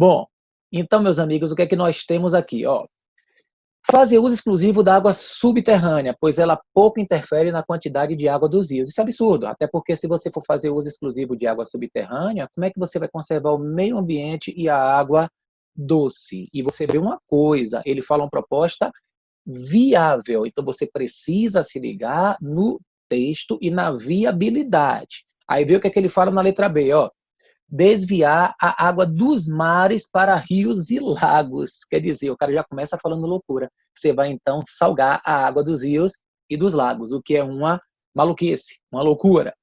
Bom, então, meus amigos, o que é que nós temos aqui? Ó, fazer uso exclusivo da água subterrânea, pois ela pouco interfere na quantidade de água dos rios. Isso é absurdo, até porque se você for fazer uso exclusivo de água subterrânea, como é que você vai conservar o meio ambiente e a água doce? E você vê uma coisa, ele fala uma proposta viável, então você precisa se ligar no texto e na viabilidade. Aí vê o que é que ele fala na letra B, ó. Desviar a água dos mares para rios e lagos. Quer dizer, o cara já começa falando loucura. Você vai, então, salgar a água dos rios e dos lagos, o que é uma maluquice, uma loucura.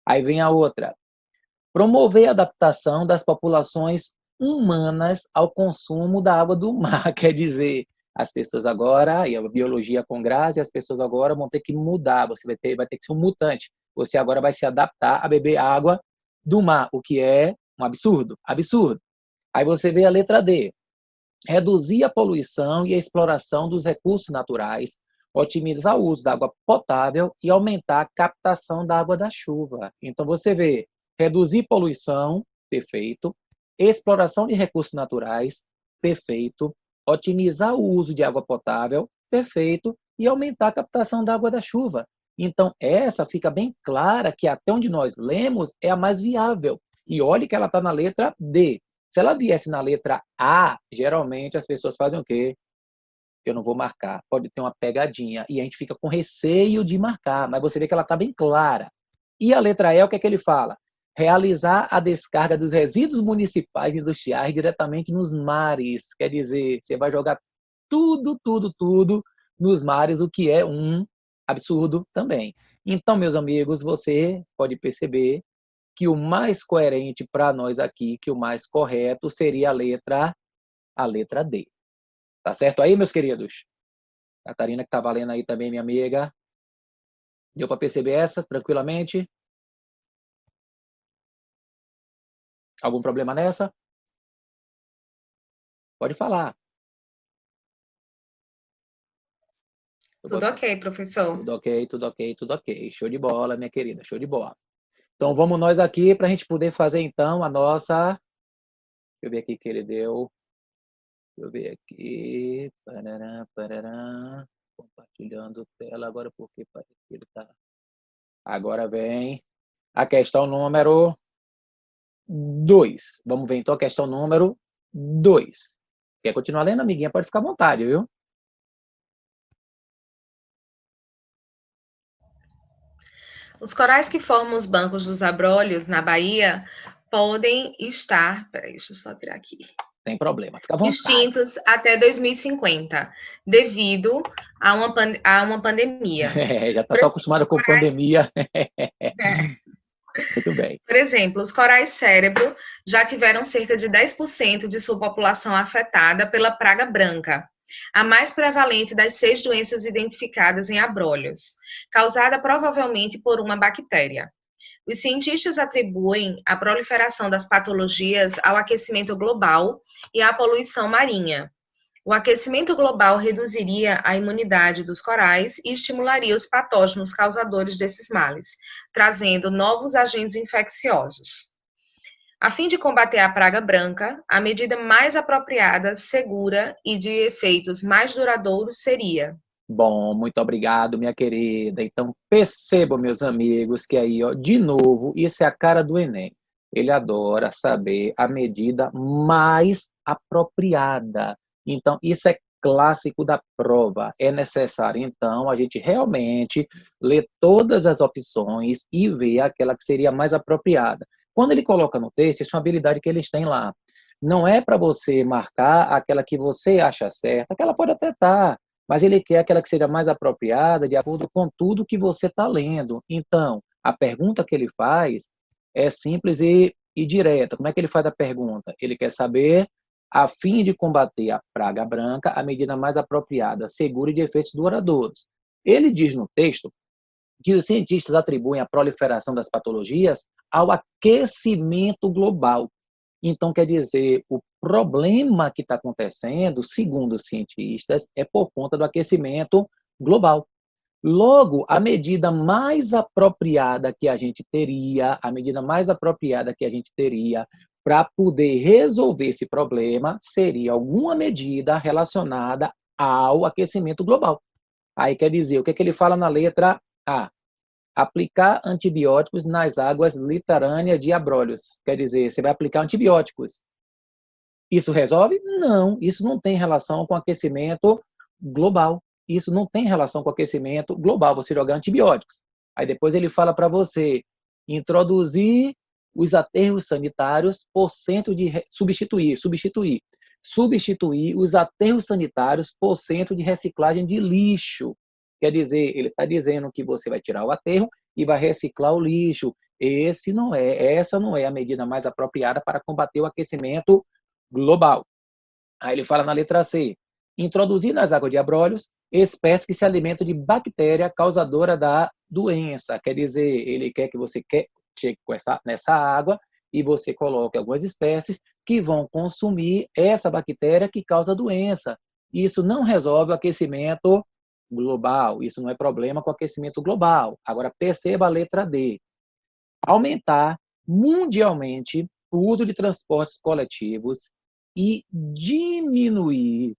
Aí vem a outra. Promover a adaptação das populações humanas ao consumo da água do mar. Quer dizer, as pessoas agora, e a biologia com graça, as pessoas agora vão ter que mudar. Você vai ter que ser um mutante. Você agora vai se adaptar a beber água do mar, o que é um absurdo, absurdo. Aí você vê a letra D. Reduzir a poluição e a exploração dos recursos naturais, otimizar o uso da água potável e aumentar a captação da água da chuva. Então você vê, reduzir poluição, perfeito, exploração de recursos naturais, perfeito, otimizar o uso de água potável, perfeito, e aumentar a captação da água da chuva. Então, essa fica bem clara que até onde nós lemos é a mais viável. E olhe que ela está na letra D. Se ela viesse na letra A, geralmente as pessoas fazem o quê? Eu não vou marcar. Pode ter uma pegadinha. E a gente fica com receio de marcar. Mas você vê que ela está bem clara. E a letra E, o que é que ele fala? Realizar a descarga dos resíduos municipais e industriais diretamente nos mares. Quer dizer, você vai jogar tudo, tudo, tudo nos mares, o que é um absurdo também. Então, meus amigos, você pode perceber que o mais coerente para nós aqui, que o mais correto seria a letra D. Tá certo aí, meus queridos? Catarina, que tá valendo aí também, minha amiga. Deu para perceber essa tranquilamente? Algum problema nessa? Pode falar. Tudo ok, professor. Tudo ok, tudo ok, tudo ok. Show de bola, minha querida, show de bola. Então vamos nós aqui para a gente poder fazer então a nossa. Deixa eu ver aqui que ele deu. Deixa eu ver aqui. Parará, parará. Compartilhando tela agora porque parece que ele está. Agora vem a questão número 2. Vamos ver então a questão número 2. Quer continuar lendo, amiguinha? Pode ficar à vontade, viu? Os corais que formam os bancos dos abrolhos na Bahia podem estar, peraí, deixa eu só tirar aqui, Sem problema, fica à vontade. extintos até 2050, devido a uma pandemia. Já está Por tão exemplo, acostumado com pandemia. Muito bem. por exemplo, os corais cérebro já tiveram cerca de 10% de sua população afetada pela praga branca, a mais prevalente das 6 doenças identificadas em abrolhos, causada provavelmente por uma bactéria. Os cientistas atribuem a proliferação das patologias ao aquecimento global e à poluição marinha. O aquecimento global reduziria a imunidade dos corais e estimularia os patógenos causadores desses males, trazendo novos agentes infecciosos. A fim de combater a praga branca, a medida mais apropriada, segura e de efeitos mais duradouros seria: Bom, muito obrigado, minha querida. Então, percebam, meus amigos, que aí, ó, de novo, isso é a cara do Enem. Ele adora saber a medida mais apropriada. Então, isso é clássico da prova. É necessário, então, a gente realmente ler todas as opções e ver aquela que seria mais apropriada. Quando ele coloca no texto, isso é uma habilidade que eles têm lá. Não é para você marcar aquela que você acha certa, aquela pode até estar, mas ele quer aquela que seja mais apropriada de acordo com tudo que você está lendo. Então, a pergunta que ele faz é simples e direta. Como é que ele faz a pergunta? Ele quer saber, a fim de combater a praga branca, a medida mais apropriada, segura e de efeitos duradouros. Ele diz no texto que os cientistas atribuem a proliferação das patologias ao aquecimento global. Então, quer dizer, o problema que está acontecendo, segundo os cientistas, é por conta do aquecimento global. Logo, a medida mais apropriada que a gente teria, a medida mais apropriada que a gente teria para poder resolver esse problema, seria alguma medida relacionada ao aquecimento global. Aí quer dizer, o que ele fala na letra A? Aplicar antibióticos nas águas litorâneas de Abrolhos. Quer dizer, você vai aplicar antibióticos. Isso resolve? Não, isso não tem relação com aquecimento global. Isso não tem relação com aquecimento global, você jogar antibióticos. Aí depois ele fala para você introduzir os aterros sanitários por cento de substituir os aterros sanitários por cento de reciclagem de lixo. Quer dizer, ele está dizendo que você vai tirar o aterro e vai reciclar o lixo. Essa não é a medida mais apropriada para combater o aquecimento global. Aí ele fala na letra C, introduzir nas águas de abrolhos espécies que se alimentam de bactéria causadora da doença. Quer dizer, ele quer que você chegue nessa água e você coloque algumas espécies que vão consumir essa bactéria que causa doença. Isso não resolve o aquecimento global, isso não é problema com o aquecimento global. Agora, perceba a letra D. Aumentar mundialmente o uso de transportes coletivos e diminuir,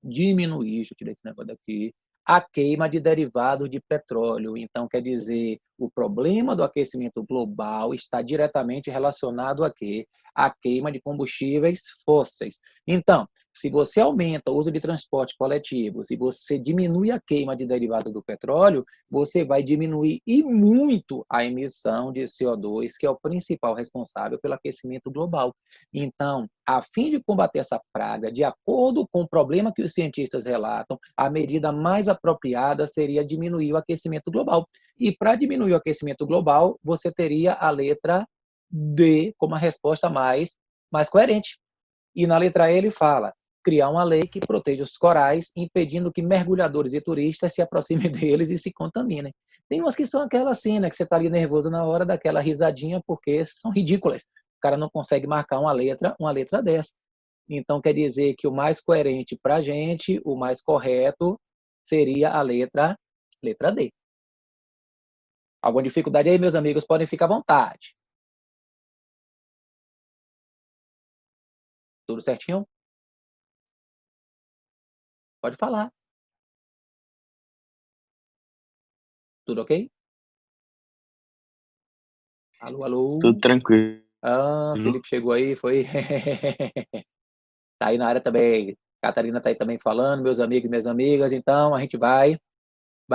deixa eu tirar esse negócio daqui, a queima de derivados de petróleo. Então, quer dizer, o problema do aquecimento global está diretamente relacionado a quê? A queima de combustíveis fósseis. Então, se você aumenta o uso de transporte coletivo, se você diminui a queima de derivados do petróleo, você vai diminuir e muito a emissão de CO2, que é o principal responsável pelo aquecimento global. Então, a fim de combater essa praga, de acordo com o problema que os cientistas relatam, a medida mais apropriada seria diminuir o aquecimento global. E para diminuir o aquecimento global, você teria a letra D como a resposta mais coerente. E na letra E ele fala, criar uma lei que proteja os corais, impedindo que mergulhadores e turistas se aproximem deles e se contaminem. Tem umas que são aquelas assim, né, que você está ali nervoso na hora daquela risadinha, porque são ridículas. O cara não consegue marcar uma letra dessa. Então, quer dizer que o mais coerente para a gente, o mais correto, seria a letra D. Alguma dificuldade aí, meus amigos? Podem ficar à vontade. Tudo certinho? Pode falar. Tudo ok? Alô, Tudo alô? tranquilo. Felipe chegou aí, foi? Tá aí na área também. Catarina tá aí também falando, meus amigos e minhas amigas. Então, a gente vai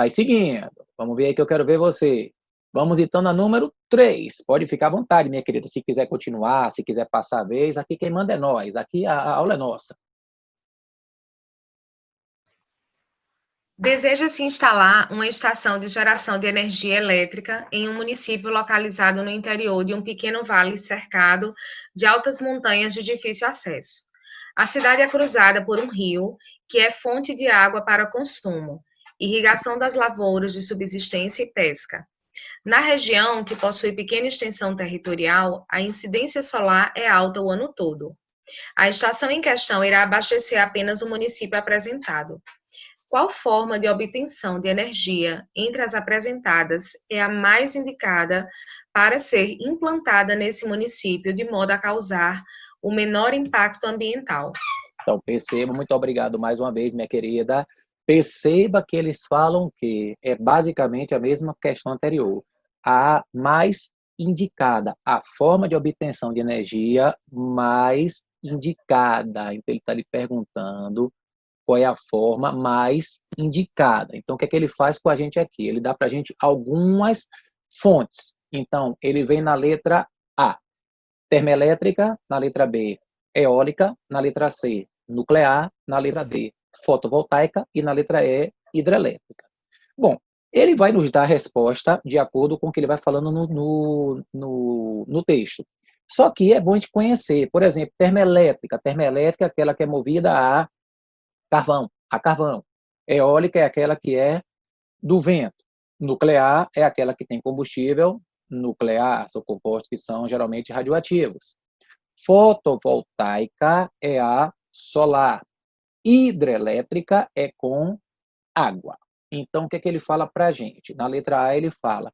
seguindo. Vamos ver aí que eu quero ver você. Vamos então na número 3. Pode ficar à vontade, minha querida. Se quiser continuar, se quiser passar a vez, aqui quem manda é nós. Aqui a aula é nossa. Deseja-se instalar uma estação de geração de energia elétrica em um município localizado no interior de um pequeno vale cercado de altas montanhas de difícil acesso. A cidade é cruzada por um rio, que é fonte de água para consumo, irrigação das lavouras de subsistência e pesca. Na região, que possui pequena extensão territorial, a incidência solar é alta o ano todo. A estação em questão irá abastecer apenas o município apresentado. Qual forma de obtenção de energia entre as apresentadas é a mais indicada para ser implantada nesse município de modo a causar o menor impacto ambiental? Então, perceba, muito obrigado mais uma vez, minha querida. Perceba que eles falam que é basicamente a mesma questão anterior. A mais indicada, a forma de obtenção de energia mais indicada. Então, ele está lhe perguntando qual é a forma mais indicada. Então, o que é que ele faz com a gente aqui? Ele dá para a gente algumas fontes. Então, ele vem na letra A, termoelétrica, na letra B, eólica, na letra C, nuclear, na letra D, fotovoltaica e na letra E, hidrelétrica. Bom, ele vai nos dar a resposta de acordo com o que ele vai falando no texto. Só que é bom a gente conhecer, por exemplo, termoelétrica. Termoelétrica é aquela que é movida a carvão. Eólica é aquela que é do vento. Nuclear é aquela que tem combustível nuclear, são compostos que são geralmente radioativos. Fotovoltaica é a solar. Hidrelétrica é com água. Então, o que é que ele fala para a gente? Na letra A, ele fala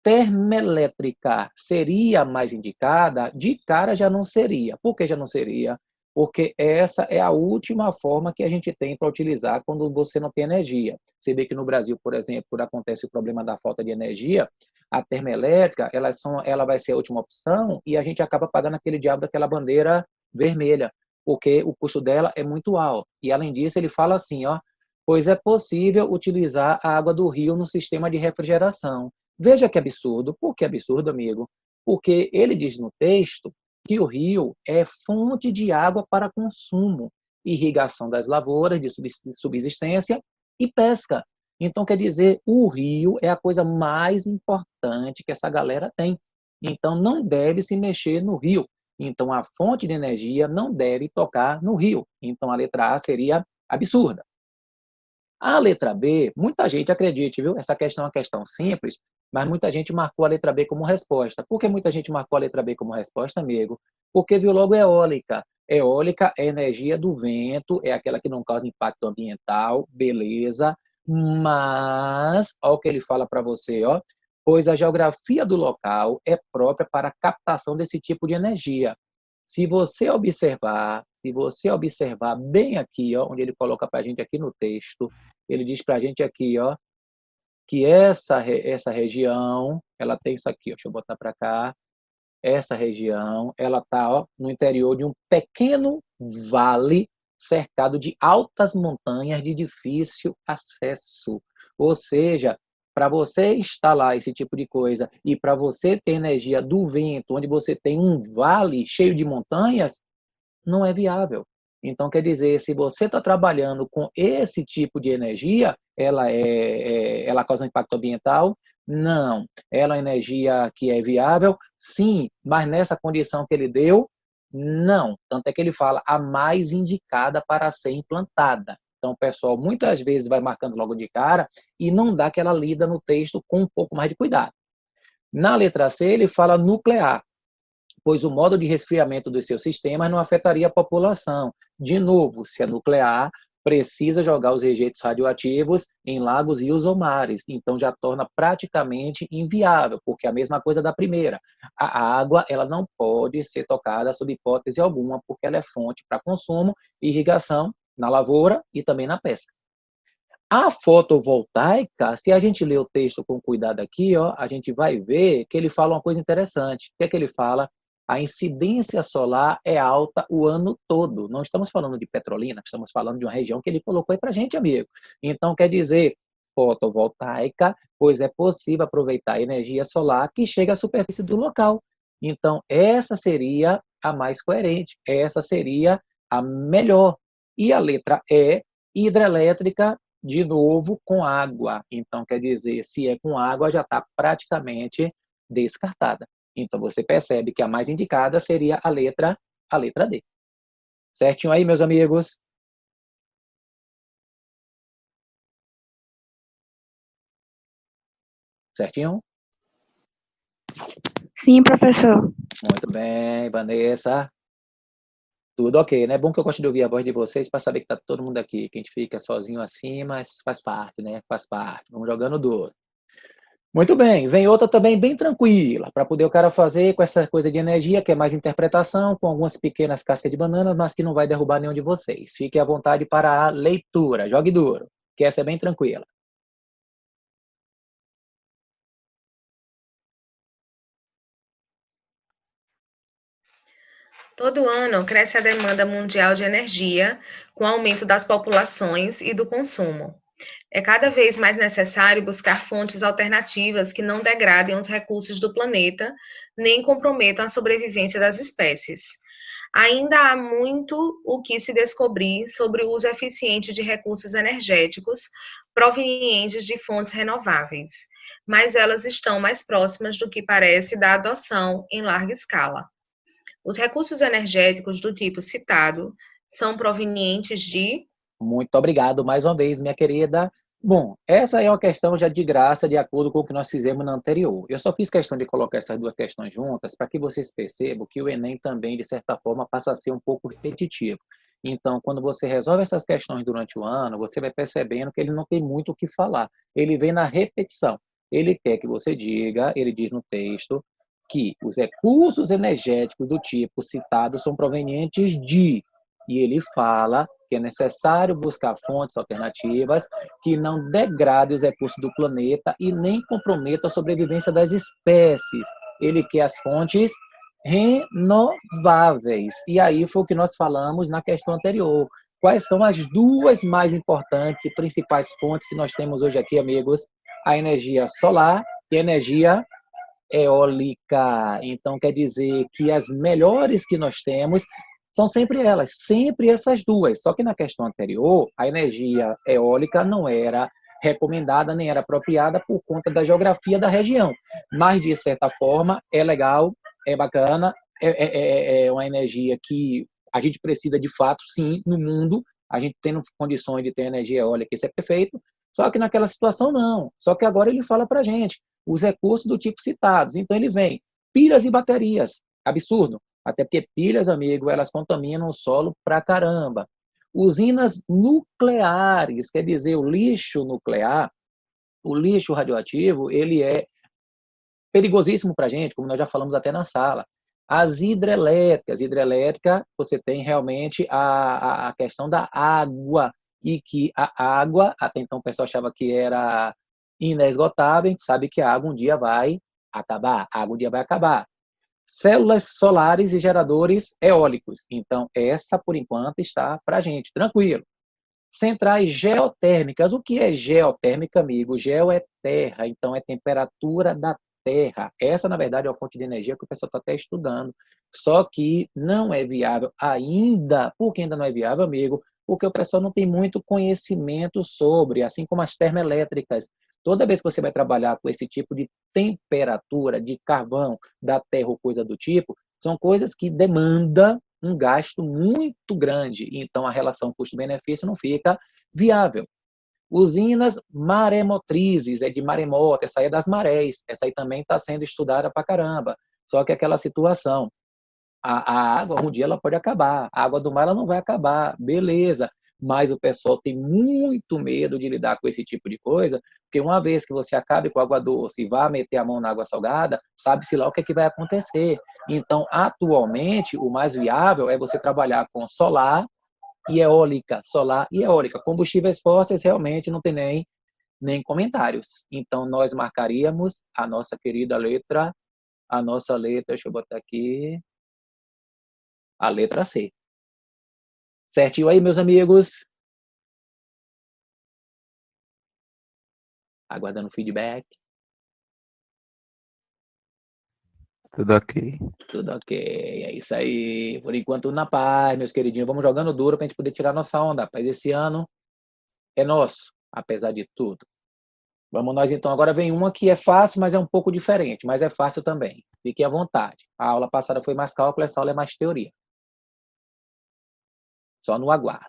termoelétrica seria mais indicada? De cara já não seria. Por que já não seria? Porque essa é a última forma que a gente tem para utilizar quando você não tem energia. Você vê que no Brasil, por exemplo, quando acontece o problema da falta de energia, a termoelétrica, ela vai ser a última opção e a gente acaba pagando aquele diabo daquela bandeira vermelha, porque o custo dela é muito alto. E, além disso, ele fala assim, ó, pois é possível utilizar a água do rio no sistema de refrigeração. Veja que absurdo. Por que absurdo, amigo? Porque ele diz no texto que o rio é fonte de água para consumo, irrigação das lavouras de subsistência e pesca. Então, quer dizer, o rio é a coisa mais importante que essa galera tem. Então, não deve se mexer no rio. Então, a fonte de energia não deve tocar no rio. Então, a letra A seria absurda. A letra B, muita gente acredite, viu? Essa questão é uma questão simples, mas muita gente marcou a letra B como resposta. Por que muita gente marcou a letra B como resposta, amigo? Porque viu logo eólica. Eólica é energia do vento, é aquela que não causa impacto ambiental, beleza. Mas, olha o que ele fala para você, ó, pois a geografia do local é própria para a captação desse tipo de energia. Se você observar bem aqui, ó, onde ele coloca para a gente aqui no texto, ele diz para a gente aqui, ó, que essa região, ela tem isso aqui, ó, deixa eu botar para cá, essa região, ela está no interior de um pequeno vale cercado de altas montanhas de difícil acesso. Ou seja, para você instalar esse tipo de coisa e para você ter energia do vento, onde você tem um vale cheio de montanhas, não é viável. Então, quer dizer, se você está trabalhando com esse tipo de energia, ela causa um impacto ambiental? Não. Ela é energia que é viável? Sim, mas nessa condição que ele deu, não. Tanto é que ele fala a mais indicada para ser implantada. Então, o pessoal muitas vezes vai marcando logo de cara e não dá aquela lida no texto com um pouco mais de cuidado. Na letra C, ele fala nuclear, pois o modo de resfriamento dos seus sistemas não afetaria a população. De novo, se é nuclear, precisa jogar os rejeitos radioativos em lagos, rios ou mares. Então já torna praticamente inviável, porque é a mesma coisa da primeira. A água, ela não pode ser tocada sob hipótese alguma, porque ela é fonte para consumo e irrigação na lavoura e também na pesca. A fotovoltaica, se a gente ler o texto com cuidado aqui, ó, a gente vai ver que ele fala uma coisa interessante. O que é que ele fala? A incidência solar é alta o ano todo. Não estamos falando de Petrolina, estamos falando de uma região que ele colocou aí para a gente, amigo. Então, quer dizer, fotovoltaica, pois é possível aproveitar a energia solar que chega à superfície do local. Então, essa seria a mais coerente, essa seria a melhor. E a letra E, hidrelétrica, de novo com água. Então, quer dizer, se é com água, já está praticamente descartada. Então, você percebe que a mais indicada seria a letra D. Certinho aí, meus amigos? Certinho? Sim, professor. Muito bem, Vanessa. Tudo ok, né? É bom que eu gosto de ouvir a voz de vocês para saber que tá todo mundo aqui, que a gente fica sozinho assim, mas faz parte, né? Faz parte. Vamos jogando duro. Muito bem, vem outra também bem tranquila, para poder o cara fazer com essa coisa de energia, que é mais interpretação, com algumas pequenas cascas de bananas, mas que não vai derrubar nenhum de vocês. Fique à vontade para a leitura, jogue duro, que essa é bem tranquila. Todo ano cresce a demanda mundial de energia, com o aumento das populações e do consumo. É cada vez mais necessário buscar fontes alternativas que não degradem os recursos do planeta, nem comprometam a sobrevivência das espécies. Ainda há muito o que se descobrir sobre o uso eficiente de recursos energéticos provenientes de fontes renováveis, mas elas estão mais próximas do que parece da adoção em larga escala. Os recursos energéticos do tipo citado são provenientes de. Muito obrigado mais uma vez, minha querida. Bom, essa é uma questão já de graça, de acordo com o que nós fizemos na anterior. Eu só fiz questão de colocar essas duas questões juntas para que vocês percebam que o Enem também, de certa forma, passa a ser um pouco repetitivo. Então, quando você resolve essas questões durante o ano, você vai percebendo que ele não tem muito o que falar. Ele vem na repetição. Ele quer que você diga, ele diz no texto, que os recursos energéticos do tipo citado são provenientes de, e ele fala que é necessário buscar fontes alternativas que não degradem os recursos do planeta e nem comprometam a sobrevivência das espécies. Ele quer as fontes renováveis. E aí foi o que nós falamos na questão anterior. Quais são as duas mais importantes e principais fontes que nós temos hoje aqui, amigos? A energia solar e a energia eólica. Então, quer dizer que as melhores que nós temos são sempre elas, sempre essas duas. Só que na questão anterior, a energia eólica não era recomendada nem era apropriada por conta da geografia da região. Mas, de certa forma, é legal, é bacana, é uma energia que a gente precisa de fato, sim, no mundo. A gente tendo condições de ter energia eólica, isso é perfeito. Só que naquela situação, não. Só que agora ele fala para a gente os recursos do tipo citados. Então ele vem pilhas e baterias. Absurdo. Até porque pilhas, amigo, elas contaminam o solo pra caramba. Usinas nucleares, quer dizer, o lixo nuclear, o lixo radioativo, ele é perigosíssimo para a gente, como nós já falamos até na sala. As hidrelétrica, você tem realmente a questão da água, e que a água, até então o pessoal achava que era inesgotável, a gente sabe que a água um dia vai acabar, a água um dia vai acabar. Células solares e geradores eólicos, então essa por enquanto está para a gente, tranquilo. Centrais geotérmicas. O que é geotérmica, amigo? Geo é terra, então é temperatura da terra. Essa, na verdade, é a fonte de energia que o pessoal está até estudando. Só que não é viável ainda. Por que ainda não é viável, amigo? Porque o pessoal não tem muito conhecimento sobre, assim como as termoelétricas. Toda vez que você vai trabalhar com esse tipo de temperatura de carvão da terra ou coisa do tipo, são coisas que demandam um gasto muito grande. Então, a relação custo-benefício não fica viável. Usinas maremotrizes, é de maremoto, essa aí é das marés. Essa aí também está sendo estudada para caramba. Só que aquela situação, a água, um dia ela pode acabar. A água do mar ela não vai acabar, beleza. Mas o pessoal tem muito medo de lidar com esse tipo de coisa, porque uma vez que você acabe com a água doce e vá meter a mão na água salgada, sabe-se lá o que é que vai acontecer. Então, atualmente, o mais viável é você trabalhar com solar e eólica. Combustíveis fósseis realmente não tem nem comentários. Então, nós marcaríamos a nossa querida letra, deixa eu botar aqui, a letra C. Certinho aí, meus amigos? Aguardando feedback. Tudo ok. Tudo ok. É isso aí. Por enquanto, na paz, meus queridinhos. Vamos jogando duro pra gente poder tirar nossa onda. Rapaz, esse ano é nosso, apesar de tudo. Vamos nós então. Agora vem uma que é fácil, mas é um pouco diferente. Mas é fácil também. Fique à vontade. A aula passada foi mais cálculo, essa aula é mais teoria. Só no aguardo.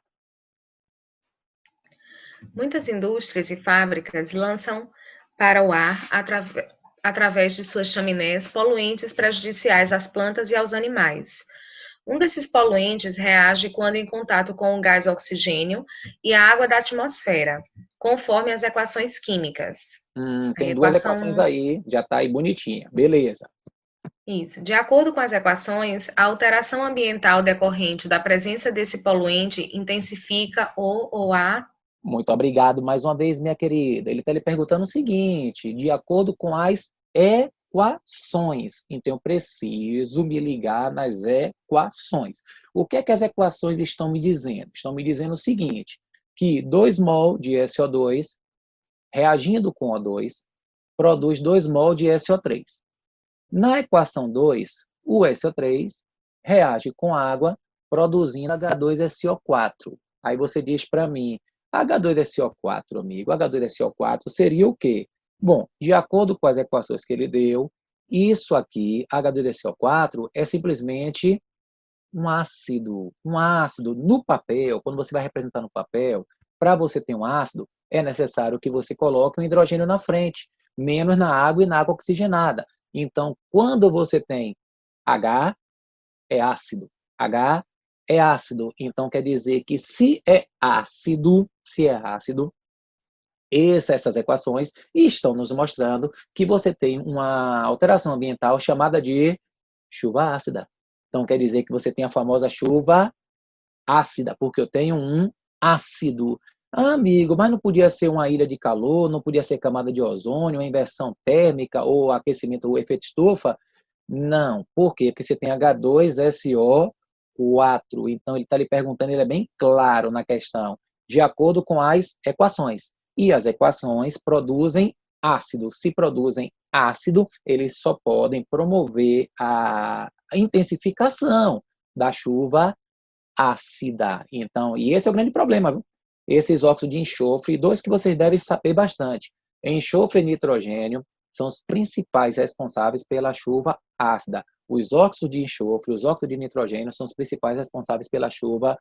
Muitas indústrias e fábricas lançam para o ar, através de suas chaminés, poluentes prejudiciais às plantas e aos animais. Um desses poluentes reage quando em contato com o gás oxigênio e a água da atmosfera, conforme as equações químicas. Tem duas equações aí, já está aí bonitinha. Beleza. Isso. De acordo com as equações, a alteração ambiental decorrente da presença desse poluente intensifica ou Muito obrigado mais uma vez, minha querida. Ele está lhe perguntando o seguinte: de acordo com as equações, então eu preciso me ligar nas equações. O que é que as equações estão me dizendo? Estão me dizendo o seguinte: que 2 mol de SO2 reagindo com O2 produz 2 mol de SO3. Na equação 2, o SO3 reage com água produzindo H2SO4. Aí você diz para mim, H2SO4, amigo, H2SO4 seria o quê? Bom, de acordo com as equações que ele deu, isso aqui, H2SO4, é simplesmente um ácido. Um ácido no papel, quando você vai representar no papel, para você ter um ácido, é necessário que você coloque um hidrogênio na frente, menos na água e na água oxigenada. Então, quando você tem H, é ácido. H é ácido. Então, quer dizer que se é ácido, essas equações estão nos mostrando que você tem uma alteração ambiental chamada de chuva ácida. Então, quer dizer que você tem a famosa chuva ácida, porque eu tenho um ácido. Ah, amigo, mas não podia ser uma ilha de calor, não podia ser camada de ozônio, uma inversão térmica ou aquecimento, ou efeito estufa? Não. Por quê? Porque você tem H2SO4. Então, ele está lhe perguntando, ele é bem claro na questão, de acordo com as equações. E as equações produzem ácido. Se produzem ácido, eles só podem promover a intensificação da chuva ácida. Então, e esse é o grande problema, viu? Esses óxidos de enxofre, dois que vocês devem saber bastante. Enxofre e nitrogênio são os principais responsáveis pela chuva ácida. Os óxidos de enxofre, os óxidos de nitrogênio são os principais responsáveis pela chuva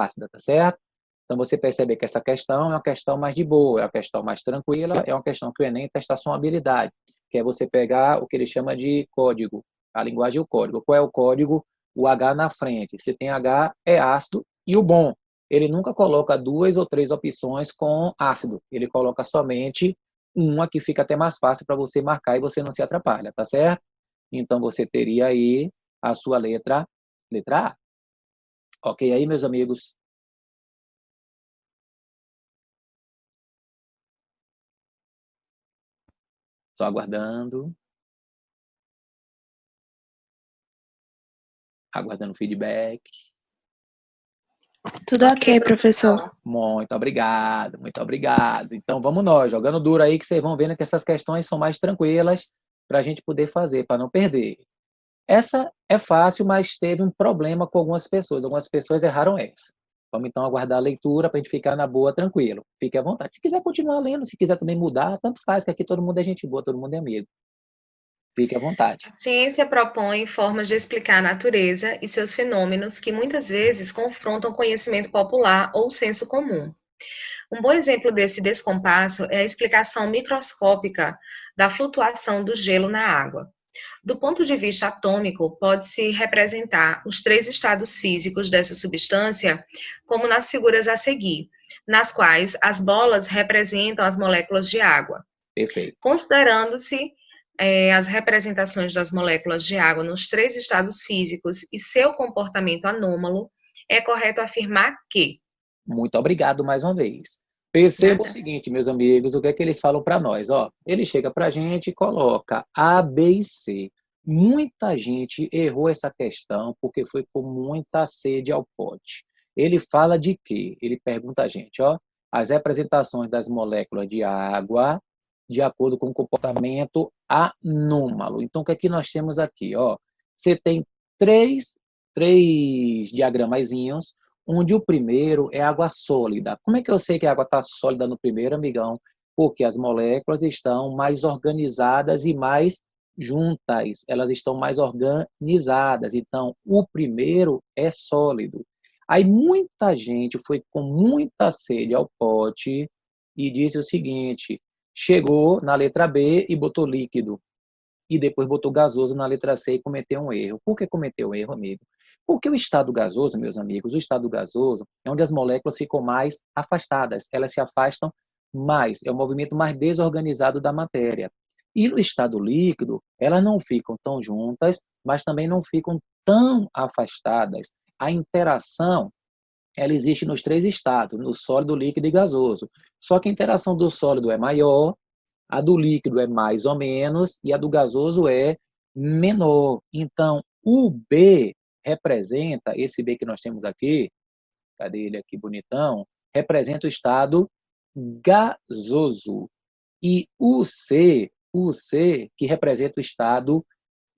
ácida, tá certo? Então, você percebe que essa questão é uma questão mais de boa, é uma questão mais tranquila, é uma questão que o Enem testa a sua habilidade, que é você pegar o que ele chama de código, a linguagem e o código. Qual é o código? O H na frente. Se tem H, é ácido. E o bom, ele nunca coloca 2 ou 3 opções com ácido. Ele coloca somente uma que fica até mais fácil para você marcar e você não se atrapalha, tá certo? Então, você teria aí a sua letra A. Ok aí, meus amigos? Só aguardando. Aguardando feedback. Tudo ok, professor. Muito obrigado, muito obrigado. Então, vamos nós, jogando duro aí, que vocês vão vendo que essas questões são mais tranquilas para a gente poder fazer, para não perder. Essa é fácil, mas teve um problema com algumas pessoas. Algumas pessoas erraram essa. Vamos então aguardar a leitura para a gente ficar na boa, tranquilo. Fique à vontade. Se quiser continuar lendo, se quiser também mudar, tanto faz, que aqui todo mundo é gente boa, todo mundo é amigo. Fique à vontade. A ciência propõe formas de explicar a natureza e seus fenômenos que muitas vezes confrontam o conhecimento popular ou o senso comum. Um bom exemplo desse descompasso é a explicação microscópica da flutuação do gelo na água. Do ponto de vista atômico, pode-se representar os 3 estados físicos dessa substância, como nas figuras a seguir, nas quais as bolas representam as moléculas de água. Perfeito. Considerando-se as representações das moléculas de água nos 3 estados físicos e seu comportamento anômalo, é correto afirmar que... Muito obrigado mais uma vez. Perceba o seguinte, meus amigos, o que é que eles falam para nós? Ó, ele chega para a gente e coloca A, B e C. Muita gente errou essa questão porque foi com muita sede ao pote. Ele fala de quê? Ele pergunta a gente, ó, as representações das moléculas de água de acordo com o comportamento anômalo. Então, o que é que nós temos aqui? Ó, você tem três diagramazinhos, onde o primeiro é água sólida. Como é que eu sei que a água está sólida no primeiro, amigão? Porque as moléculas estão mais organizadas e mais juntas. Elas estão mais organizadas. Então, o primeiro é sólido. Aí muita gente foi com muita sede ao pote e disse o seguinte, chegou na letra B e botou líquido. E depois botou gasoso na letra C e cometeu um erro. Por que cometeu um erro, amigo? Porque o estado gasoso, meus amigos, o estado gasoso é onde as moléculas ficam mais afastadas. Elas se afastam mais. É o movimento mais desorganizado da matéria. E no estado líquido, elas não ficam tão juntas, mas também não ficam tão afastadas. A interação, ela existe nos 3 estados, no sólido, líquido e gasoso. Só que a interação do sólido é maior, a do líquido é mais ou menos e a do gasoso é menor. Então, o B representa, esse B que nós temos aqui, cadê ele aqui bonitão? Representa o estado gasoso. E o C que representa o estado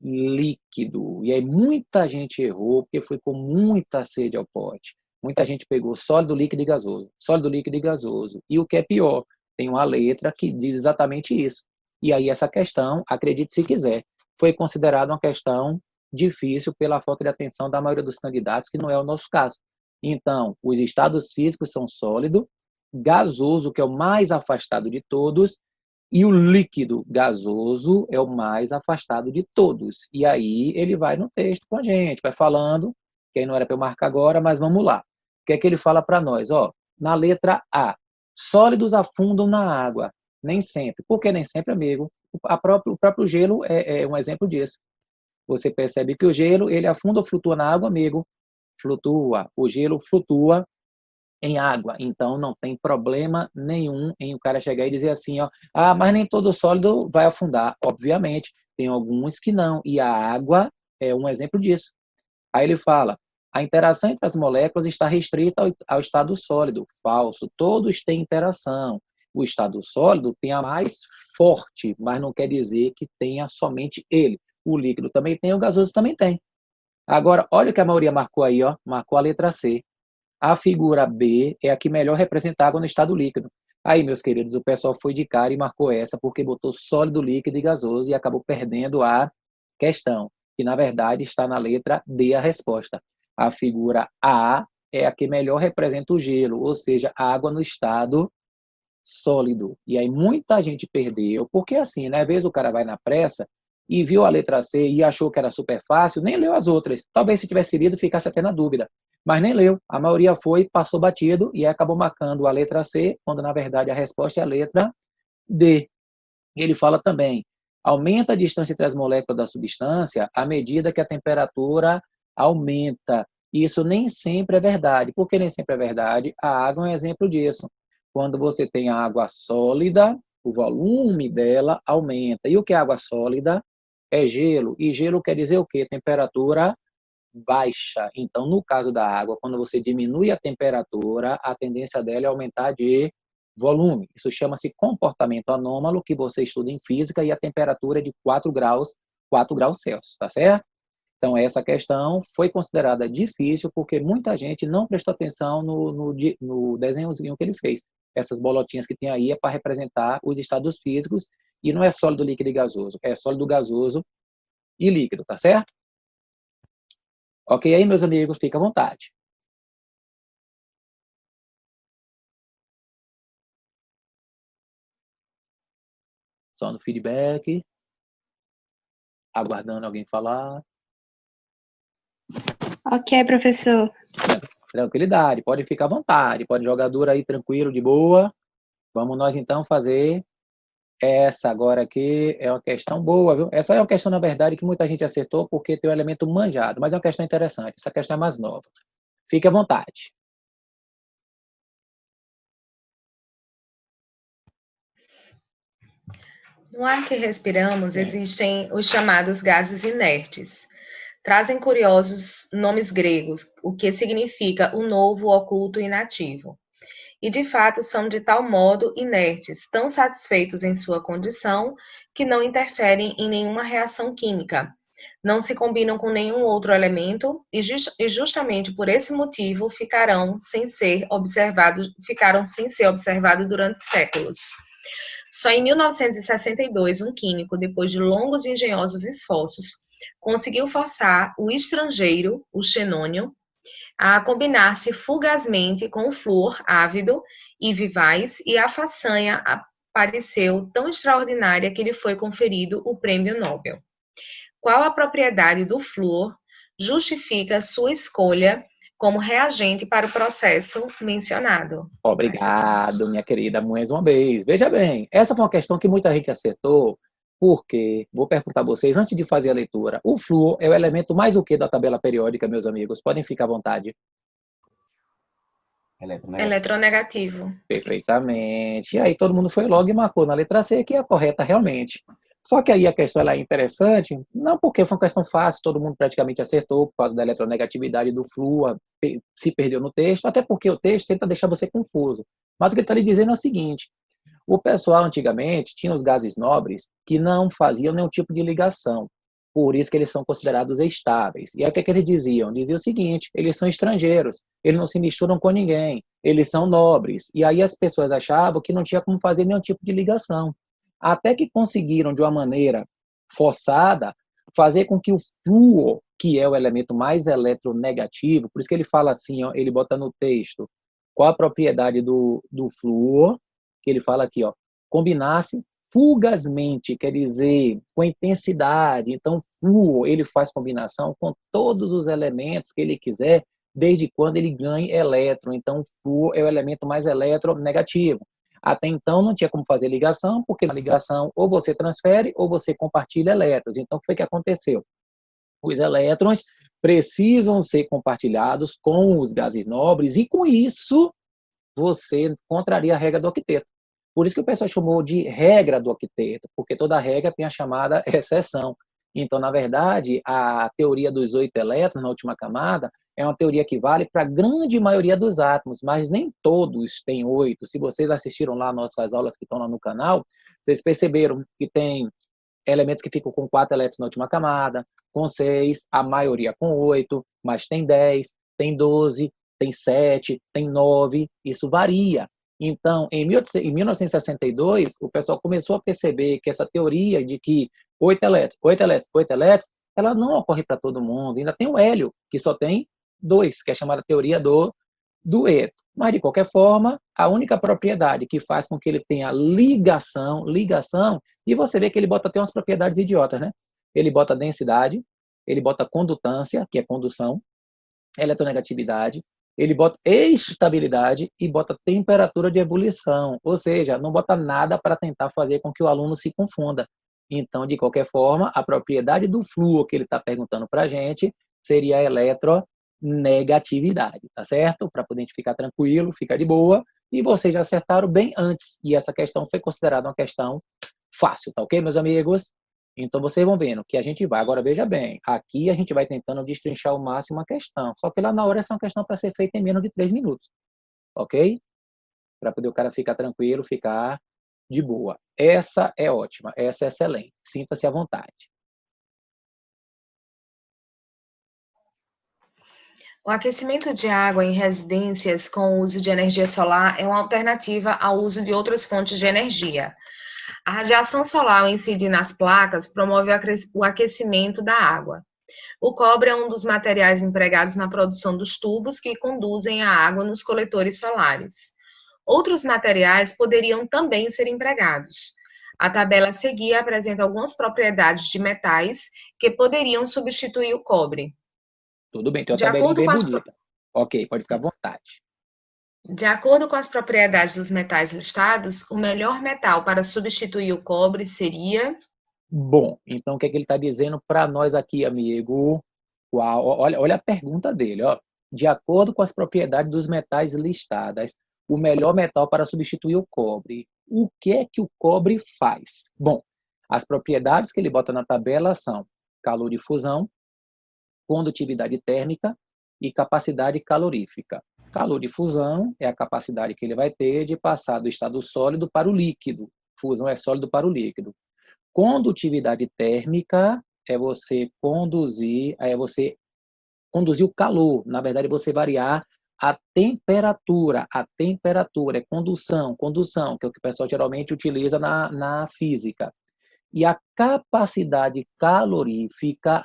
líquido. E aí muita gente errou porque foi com muita sede ao pote. Muita gente pegou sólido, líquido e gasoso. Sólido, líquido e gasoso. E o que é pior, tem uma letra que diz exatamente isso. E aí essa questão, acredite se quiser, foi considerada uma questão difícil pela falta de atenção da maioria dos candidatos, que não é o nosso caso. Então, os estados físicos são sólido, gasoso, que é o mais afastado de todos, e o líquido gasoso é o mais afastado de todos. E aí ele vai no texto com a gente, vai falando, que aí não era para eu marcar agora, mas vamos lá. O que é que ele fala para nós? Ó, na letra A, Sólidos afundam na água. Nem sempre. Por que nem sempre, amigo? O próprio gelo é um exemplo disso. Você percebe que o gelo, ele afunda ou flutua na água, amigo? Flutua. O gelo flutua em água. Então, não tem problema nenhum em o cara chegar e dizer assim, ó, mas nem todo sólido vai afundar. Obviamente, tem alguns que não. E a água é um exemplo disso. Aí ele fala, a interação entre as moléculas está restrita ao estado sólido. Falso. Todos têm interação. O estado sólido tem a mais forte, mas não quer dizer que tenha somente ele. O líquido também tem, o gasoso também tem. Agora, olha o que a maioria marcou aí, ó. Marcou a letra C. A figura B é a que melhor representa a água no estado líquido. Aí, meus queridos, o pessoal foi de cara e marcou essa porque botou sólido, líquido e gasoso e acabou perdendo a questão, que na verdade está na letra D a resposta. A figura A é a que melhor representa o gelo, ou seja, a água no estado sólido. E aí muita gente perdeu, porque assim, né, às vezes o cara vai na pressa e viu a letra C e achou que era super fácil, nem leu as outras. Talvez se tivesse lido ficasse até na dúvida, mas nem leu. A maioria foi, passou batido e acabou marcando a letra C, quando na verdade a resposta é a letra D. Ele fala também, aumenta a distância entre as moléculas da substância à medida que a temperatura aumenta. Isso nem sempre é verdade. Por que nem sempre é verdade? A água é um exemplo disso. Quando você tem a água sólida, o volume dela aumenta. E o que é água sólida? É gelo. E gelo quer dizer o quê? Temperatura baixa. Então, no caso da água, quando você diminui a temperatura, a tendência dela é aumentar de volume. Isso chama-se comportamento anômalo, que você estuda em física, e a temperatura é de 4 graus Celsius, tá certo? Então, essa questão foi considerada difícil porque muita gente não prestou atenção no desenhozinho que ele fez. Essas bolotinhas que tem aí é para representar os estados físicos e não é sólido, líquido e gasoso, é sólido, gasoso e líquido, tá certo? Ok aí, meus amigos? Fica à vontade. Só no feedback. Aguardando alguém falar. Ok, professor. Tranquilidade, pode ficar à vontade, pode jogar duro aí, tranquilo, de boa. Vamos nós então fazer essa agora aqui, é uma questão boa, viu? Essa é uma questão, na verdade, que muita gente acertou porque tem um elemento manjado, mas é uma questão interessante, essa questão é mais nova. Fique à vontade. No ar que respiramos existem os chamados gases inertes. Trazem curiosos nomes gregos, o que significa o novo, oculto e inativo. E de fato são de tal modo inertes, tão satisfeitos em sua condição, que não interferem em nenhuma reação química, não se combinam com nenhum outro elemento e justamente por esse motivo ficaram sem ser observados durante séculos. Só em 1962, um químico, depois de longos e engenhosos esforços, conseguiu forçar o estrangeiro, o xenônio, a combinar-se fugazmente com o flúor ávido e vivaz, e a façanha pareceu tão extraordinária que lhe foi conferido o Prêmio Nobel. Qual a propriedade do flúor justifica sua escolha como reagente para o processo mencionado? Obrigado, minha querida, mais uma vez. Veja bem, essa foi uma questão que muita gente acertou, porque, vou perguntar a vocês, antes de fazer a leitura, o flúor é o elemento mais o que da tabela periódica, meus amigos? Podem ficar à vontade. Eletronegativo. Perfeitamente. E aí todo mundo foi logo e marcou na letra C, que é a correta realmente. Só que aí a questão ela é interessante, não porque foi uma questão fácil, todo mundo praticamente acertou por causa da eletronegatividade do flúor, se perdeu no texto, até porque o texto tenta deixar você confuso. Mas o que ele está lhe dizendo é o seguinte, o pessoal antigamente tinha os gases nobres que não faziam nenhum tipo de ligação, por isso que eles são considerados estáveis. E aí o que eles diziam? Diziam o seguinte, eles são estrangeiros, eles não se misturam com ninguém, eles são nobres. E aí as pessoas achavam que não tinha como fazer nenhum tipo de ligação. Até que conseguiram, de uma maneira forçada, fazer com que o flúor, que é o elemento mais eletronegativo, por isso que ele fala assim, ó, ele bota no texto, qual a propriedade do flúor, que ele fala aqui, ó, combinasse fugazmente, quer dizer, com intensidade. Então, flúor, ele faz combinação com todos os elementos que ele quiser, desde quando ele ganha elétron. Então, o flúor é o elemento mais eletronegativo. Até então, não tinha como fazer ligação, porque na ligação ou você transfere ou você compartilha elétrons. Então, o que foi que aconteceu? Os elétrons precisam ser compartilhados com os gases nobres e, com isso, você contraria a regra do octeto. Por isso que o pessoal chamou de regra do octeto, porque toda regra tem a chamada exceção. Então, na verdade, a teoria dos 8 elétrons na última camada é uma teoria que vale para a grande maioria dos átomos, mas nem todos têm 8. Se vocês assistiram lá nossas aulas que estão lá no canal, vocês perceberam que tem elementos que ficam com 4 elétrons na última camada, com 6, a maioria com 8, mas tem 10, tem 12, tem 7, tem 9, isso varia. Então, em 1962, o pessoal começou a perceber que essa teoria de que 8 elétrons, 8 elétrons, 8 elétrons, ela não ocorre para todo mundo. Ainda tem o hélio, que só tem 2, que é chamada teoria do dueto. Mas, de qualquer forma, a única propriedade que faz com que ele tenha ligação, e você vê que ele bota até umas propriedades idiotas, né? Ele bota densidade, ele bota condutância, que é condução, eletronegatividade, ele bota estabilidade e bota temperatura de ebulição, ou seja, não bota nada para tentar fazer com que o aluno se confunda. Então, de qualquer forma, a propriedade do flúor que ele está perguntando para a gente seria a eletronegatividade, tá certo? Para poder a gente ficar tranquilo, ficar de boa, e vocês já acertaram bem antes, e essa questão foi considerada uma questão fácil, tá ok, meus amigos? Então, vocês vão vendo que a gente vai. Agora, veja bem, aqui a gente vai tentando destrinchar ao máximo a questão. Só que lá na hora essa é uma questão para ser feita em menos de 3 minutos. Ok? Para poder o cara ficar tranquilo, ficar de boa. Essa é ótima, essa é excelente. Sinta-se à vontade. O aquecimento de água em residências com o uso de energia solar é uma alternativa ao uso de outras fontes de energia. A radiação solar ao incidir nas placas promove o aquecimento da água. O cobre é um dos materiais empregados na produção dos tubos que conduzem a água nos coletores solares. Outros materiais poderiam também ser empregados. A tabela a seguir apresenta algumas propriedades de metais que poderiam substituir o cobre. Tudo bem, tem uma De tabelinha acordo bem com as bonita. Ok, pode ficar à vontade. De acordo com as propriedades dos metais listados, o melhor metal para substituir o cobre seria... Bom, então o que é que ele está dizendo para nós aqui, amigo? Uau, olha a pergunta dele. Ó. De acordo com as propriedades dos metais listadas, o melhor metal para substituir o cobre. O que é que o cobre faz? Bom, as propriedades que ele bota na tabela são calor de fusão, condutividade térmica e capacidade calorífica. Calor de fusão é a capacidade que ele vai ter de passar do estado sólido para o líquido. Fusão é sólido para o líquido. Condutividade térmica é você conduzir o calor. Na verdade, você variar a temperatura. A temperatura é condução, que é o que o pessoal geralmente utiliza na física. E a capacidade calorífica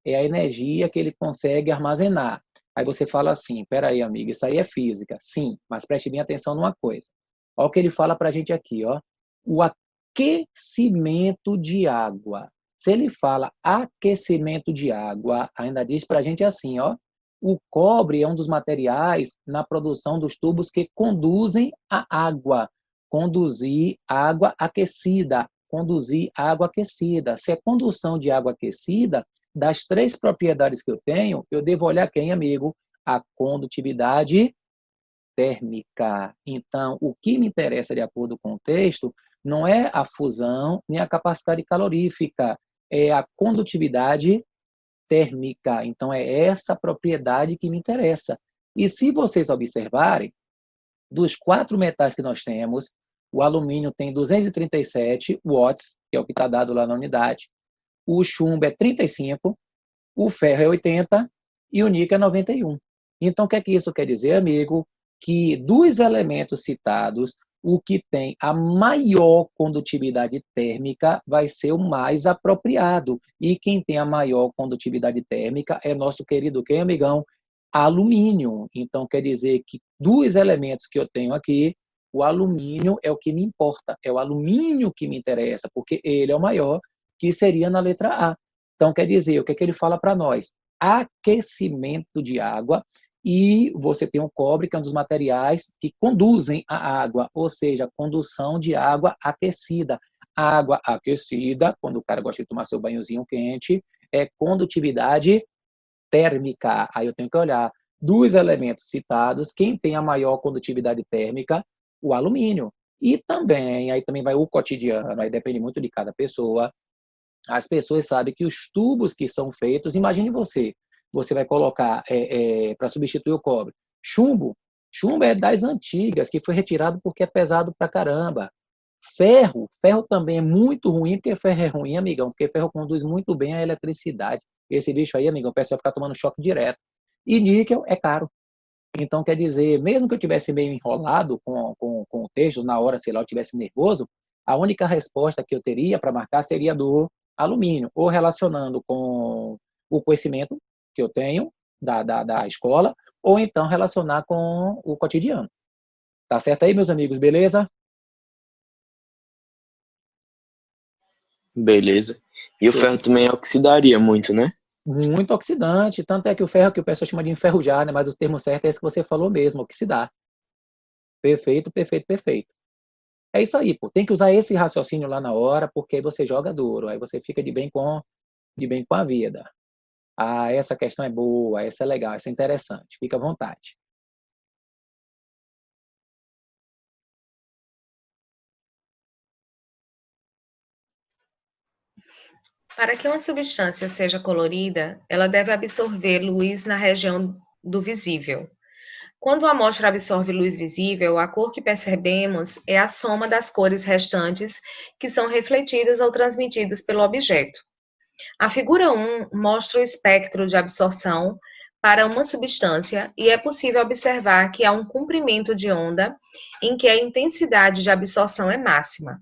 é a energia que ele consegue armazenar. Aí você fala assim, peraí, amiga, isso aí é física. Sim, mas preste bem atenção numa coisa. Olha o que ele fala para a gente aqui, ó. O aquecimento de água. Se ele fala aquecimento de água, ainda diz para a gente assim, ó. O cobre é um dos materiais na produção dos tubos que conduzem a água. Conduzir água aquecida. Se é condução de água aquecida, das 3 propriedades que eu tenho, eu devo olhar quem, amigo? A condutividade térmica. Então, o que me interessa, de acordo com o texto, não é a fusão nem a capacidade calorífica, é a condutividade térmica. Então, é essa propriedade que me interessa. E se vocês observarem, dos 4 metais que nós temos, o alumínio tem 237 watts, que é o que está dado lá na unidade, o chumbo é 35, o ferro é 80 e o níquel é 91. Então, o que é que isso quer dizer, amigo? Que dos elementos citados, o que tem a maior condutividade térmica vai ser o mais apropriado. E quem tem a maior condutividade térmica é nosso querido, quem, amigão? Alumínio. Então, quer dizer que dos elementos que eu tenho aqui, o alumínio é o que me importa. É o alumínio que me interessa, porque ele é o maior, que seria na letra A. Então, quer dizer, o que é que ele fala para nós? aquecimento de água, e você tem o cobre, que é um dos materiais que conduzem a água, ou seja, condução de água aquecida. Água aquecida, quando o cara gosta de tomar seu banhozinho quente, é condutividade térmica. Aí eu tenho que olhar dos elementos citados, quem tem a maior condutividade térmica? O alumínio. E também, aí também vai o cotidiano, aí depende muito de cada pessoa. As pessoas sabem que os tubos que são feitos, imagine você vai colocar para substituir o cobre, chumbo. Chumbo é das antigas, que foi retirado porque é pesado pra caramba. Ferro também é muito ruim, porque ferro é ruim, amigão, porque ferro conduz muito bem a eletricidade. Esse bicho aí, amigão, o pessoal vai ficar tomando choque direto. E níquel é caro. Então, quer dizer, mesmo que eu tivesse meio enrolado com o texto, na hora, sei lá, eu tivesse nervoso, a única resposta que eu teria para marcar seria do alumínio, ou relacionando com o conhecimento que eu tenho da escola, ou então relacionar com o cotidiano. Tá certo aí, meus amigos? Beleza? Beleza. E o Show. ferro também oxidaria muito, né? Muito oxidante, tanto é que o ferro que o pessoal chama de enferrujar, né? Mas o termo certo é esse que você falou mesmo, oxidar. Perfeito, perfeito, perfeito. É isso aí, pô. Tem que usar esse raciocínio lá na hora, porque aí você joga duro, aí você fica de bem com a vida. Ah, essa questão é boa, essa é legal, essa é interessante. Fica à vontade. Para que uma substância seja colorida, ela deve absorver luz na região do visível. Quando a amostra absorve luz visível, a cor que percebemos é a soma das cores restantes que são refletidas ou transmitidas pelo objeto. A figura 1 mostra o espectro de absorção para uma substância e é possível observar que há um comprimento de onda em que a intensidade de absorção é máxima.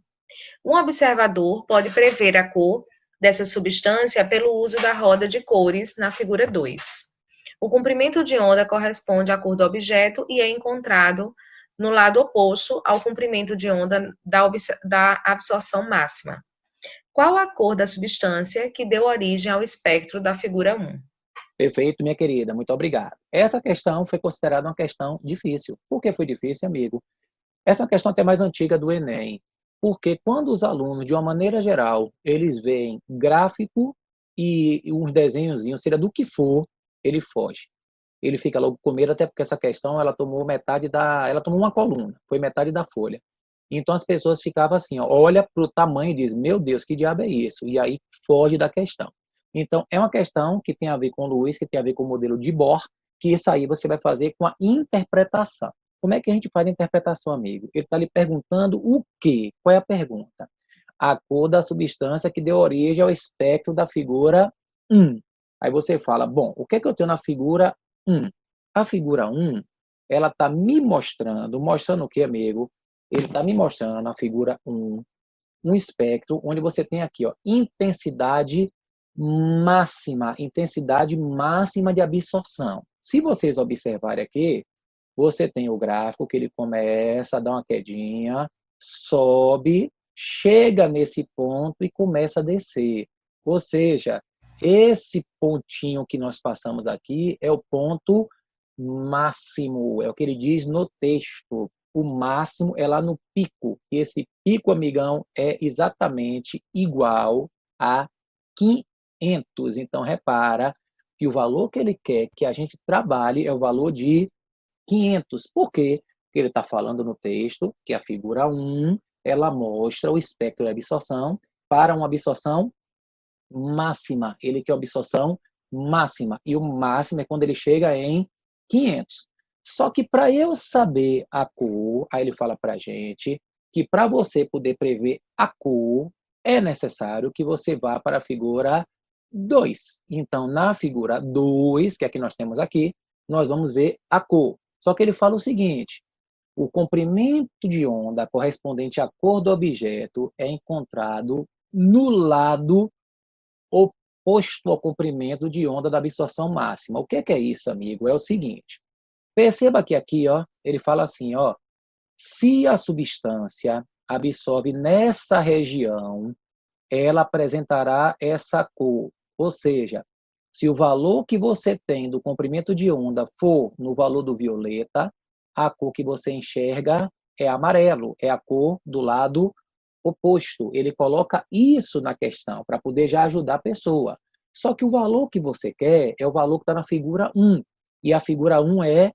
Um observador pode prever a cor dessa substância pelo uso da roda de cores na figura 2. O comprimento de onda corresponde à cor do objeto e é encontrado no lado oposto ao comprimento de onda da absorção máxima. Qual a cor da substância que deu origem ao espectro da figura 1? Perfeito, minha querida, muito obrigado. Essa questão foi considerada uma questão difícil. Por que foi difícil, amigo? Essa é uma questão até mais antiga do Enem, porque quando os alunos, de uma maneira geral, eles veem gráfico e uns desenhozinhos, seja do que for, ele foge. Ele fica logo com medo, até porque essa questão ela tomou ela tomou uma coluna, foi metade da folha. Então as pessoas ficavam assim, ó, olha para o tamanho e diz, meu Deus, que diabo é isso? E aí foge da questão. Então é uma questão que tem a ver com luz, que tem a ver com o modelo de Bohr, que isso aí você vai fazer com a interpretação. Como é que a gente faz a interpretação, amigo? Ele está lhe perguntando o quê? Qual é a pergunta? A cor da substância que deu origem ao espectro da figura 1. Aí você fala, bom, o que é que eu tenho na figura 1? A figura 1, ela está me mostrando o que, amigo? Ele está me mostrando na figura 1 um espectro onde você tem aqui, ó, intensidade máxima de absorção. Se vocês observarem aqui, você tem o gráfico que ele começa a dar uma quedinha, sobe, chega nesse ponto e começa a descer. Ou seja, esse pontinho que nós passamos aqui é o ponto máximo, é o que ele diz no texto. O máximo é lá no pico. E esse pico, amigão, é exatamente igual a 500. Então, repara que o valor que ele quer que a gente trabalhe é o valor de 500. Por quê? Porque ele está falando no texto que a figura 1 ela mostra o espectro de absorção para uma absorção máxima. Ele quer absorção máxima. E o máximo é quando ele chega em 500. Só que para eu saber a cor, aí ele fala para a gente que para você poder prever a cor, é necessário que você vá para a figura 2. Então, na figura 2, que é a que nós temos aqui, nós vamos ver a cor. Só que ele fala o seguinte, o comprimento de onda correspondente à cor do objeto é encontrado no lado oposto ao comprimento de onda da absorção máxima. O que é isso, amigo? É o seguinte, perceba que aqui, ó, ele fala assim, ó, se a substância absorve nessa região, ela apresentará essa cor. Ou seja, Se o valor que você tem do comprimento de onda for no valor do violeta, a cor que você enxerga é amarelo, é a cor do lado oposto. Ele coloca isso na questão para poder já ajudar a pessoa. Só que o valor que você quer é o valor que está na figura 1. E a figura 1 é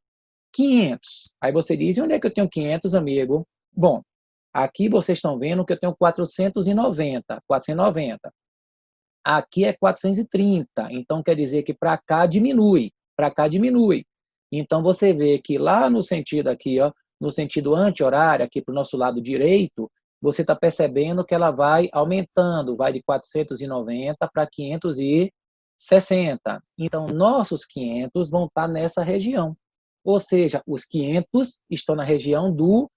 500. Aí você diz, onde é que eu tenho 500, amigo? Bom, aqui vocês estão vendo que eu tenho 490. Aqui é 430. Então, quer dizer que para cá diminui. Para cá diminui. Então, você vê que lá no sentido aqui, ó, no sentido anti-horário, aqui para o nosso lado direito, você está percebendo que ela vai aumentando, vai de 490 para 560. Então, nossos 500 vão estar nessa região. Ou seja, os 500 estão na região do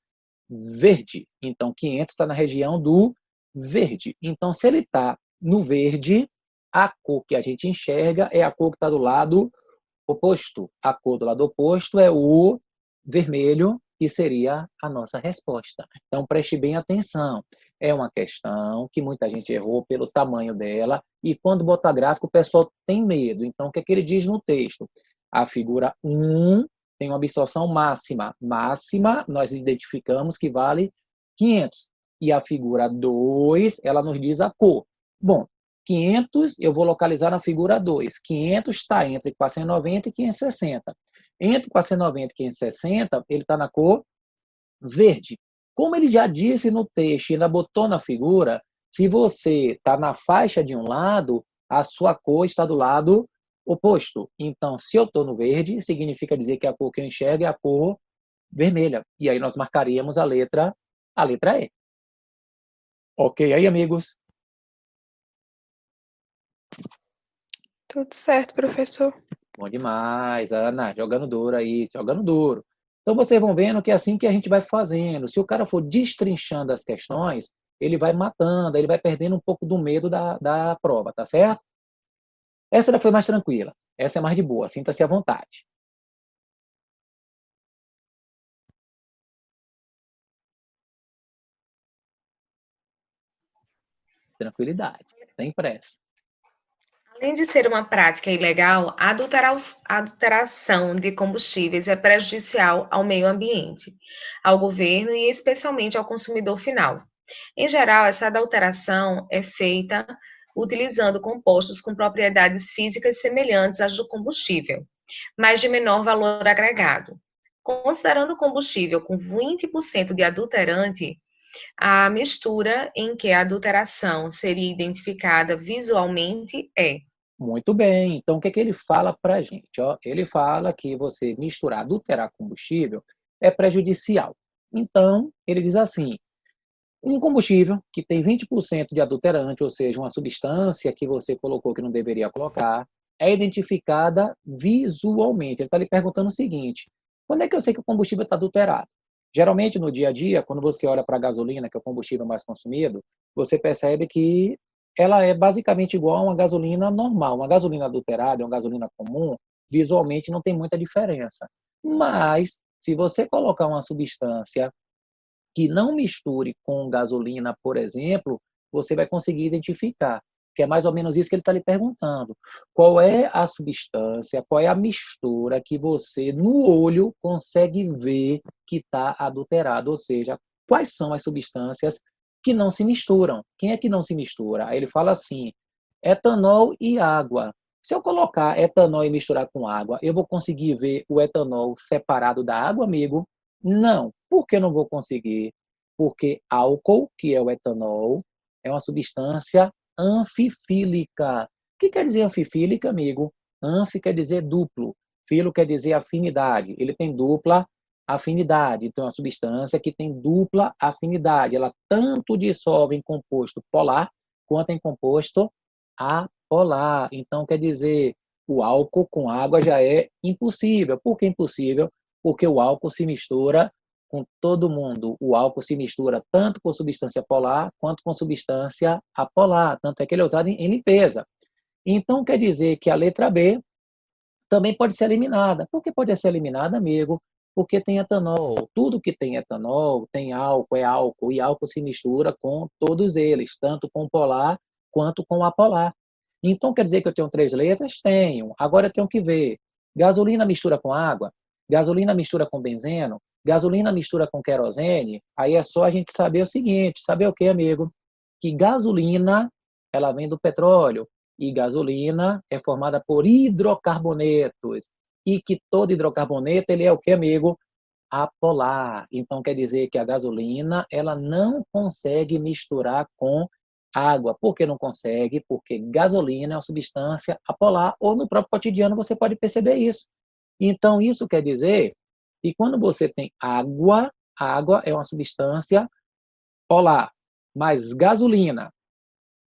verde. Então, 500 está na região do verde. Então, se ele está no verde, a cor que a gente enxerga é a cor que está do lado oposto. A cor do lado oposto é o vermelho, que seria a nossa resposta. Então, preste bem atenção. É uma questão que muita gente errou pelo tamanho dela, e quando bota gráfico, o pessoal tem medo. Então, o que é que ele diz no texto? A figura 1 tem uma absorção máxima. Máxima, nós identificamos que vale 500. E a figura 2, ela nos diz a cor. Bom, 500 eu vou localizar na figura 2. 500 está entre 490 e 560. Entre 490 e 560, ele está na cor verde. Como ele já disse no texto e ainda botou na figura, se você está na faixa de um lado, a sua cor está do lado oposto. Então, se eu estou no verde, significa dizer que a cor que eu enxergo é a cor vermelha. E aí nós marcaríamos a letra E. Ok aí, amigos? Tudo certo, professor. Bom demais, Ana, jogando duro aí, jogando duro. Então, vocês vão vendo que é assim que a gente vai fazendo. Se o cara for destrinchando as questões, ele vai matando, ele vai perdendo um pouco do medo da prova, tá certo? Essa já foi mais tranquila. Essa é mais de boa, sinta-se à vontade. Tranquilidade, sem pressa. Além de ser uma prática ilegal, a adulteração de combustíveis é prejudicial ao meio ambiente, ao governo e especialmente ao consumidor final. Em geral, essa adulteração é feita utilizando compostos com propriedades físicas semelhantes às do combustível, mas de menor valor agregado. Considerando o combustível com 20% de adulterante, a mistura em que a adulteração seria identificada visualmente é. Muito bem. Então, o que é que ele fala para a gente? Ó, ele fala que você misturar, adulterar combustível é prejudicial. Então, ele diz assim, um combustível que tem 20% de adulterante, ou seja, uma substância que você colocou que não deveria colocar, é identificada visualmente. Ele está lhe perguntando o seguinte, quando é que eu sei que o combustível está adulterado? Geralmente, no dia a dia, quando você olha para a gasolina, que é o combustível mais consumido, você percebe que ela é basicamente igual a uma gasolina normal. Uma gasolina adulterada, uma gasolina comum, visualmente não tem muita diferença. Mas, se você colocar uma substância que não misture com gasolina, por exemplo, você vai conseguir identificar. Que é mais ou menos isso que ele está lhe perguntando. Qual é a substância, qual é a mistura que você, no olho, consegue ver que está adulterado? Ou seja, quais são as substâncias que não se misturam? Quem é que não se mistura? Aí ele fala assim, etanol e água. Se eu colocar etanol e misturar com água, eu vou conseguir ver o etanol separado da água, amigo? Não. Por que eu não vou conseguir? Porque álcool, que é o etanol, é uma substância anfifílica. O que quer dizer anfifílica, amigo? Anfi quer dizer duplo, filo quer dizer afinidade. Ele tem dupla afinidade. Então, é uma substância que tem dupla afinidade. Ela tanto dissolve em composto polar quanto em composto apolar. Então, quer dizer, o álcool com água já é impossível. Por que impossível? Porque o álcool se mistura com todo mundo. O álcool se mistura tanto com substância polar quanto com substância apolar. Tanto é que ele é usado em limpeza. Então, quer dizer que a letra B também pode ser eliminada. Por que pode ser eliminada, amigo? Porque tem etanol. Tudo que tem etanol tem álcool, é álcool, e álcool se mistura com todos eles, tanto com o polar quanto com o apolar. Então, quer dizer que eu tenho 3 letras? Tenho. Agora eu tenho que ver. Gasolina mistura com água? Gasolina mistura com benzeno? Gasolina mistura com querosene? Aí é só a gente saber o seguinte, saber o que, amigo? Que gasolina, ela vem do petróleo, e gasolina é formada por hidrocarbonetos, e que todo hidrocarboneto, ele é o que, amigo? Apolar. Então, quer dizer que a gasolina, ela não consegue misturar com água. Por que não consegue? Porque gasolina é uma substância apolar, ou no próprio cotidiano você pode perceber isso. Então, isso quer dizer que quando você tem água, a água é uma substância polar, mas gasolina,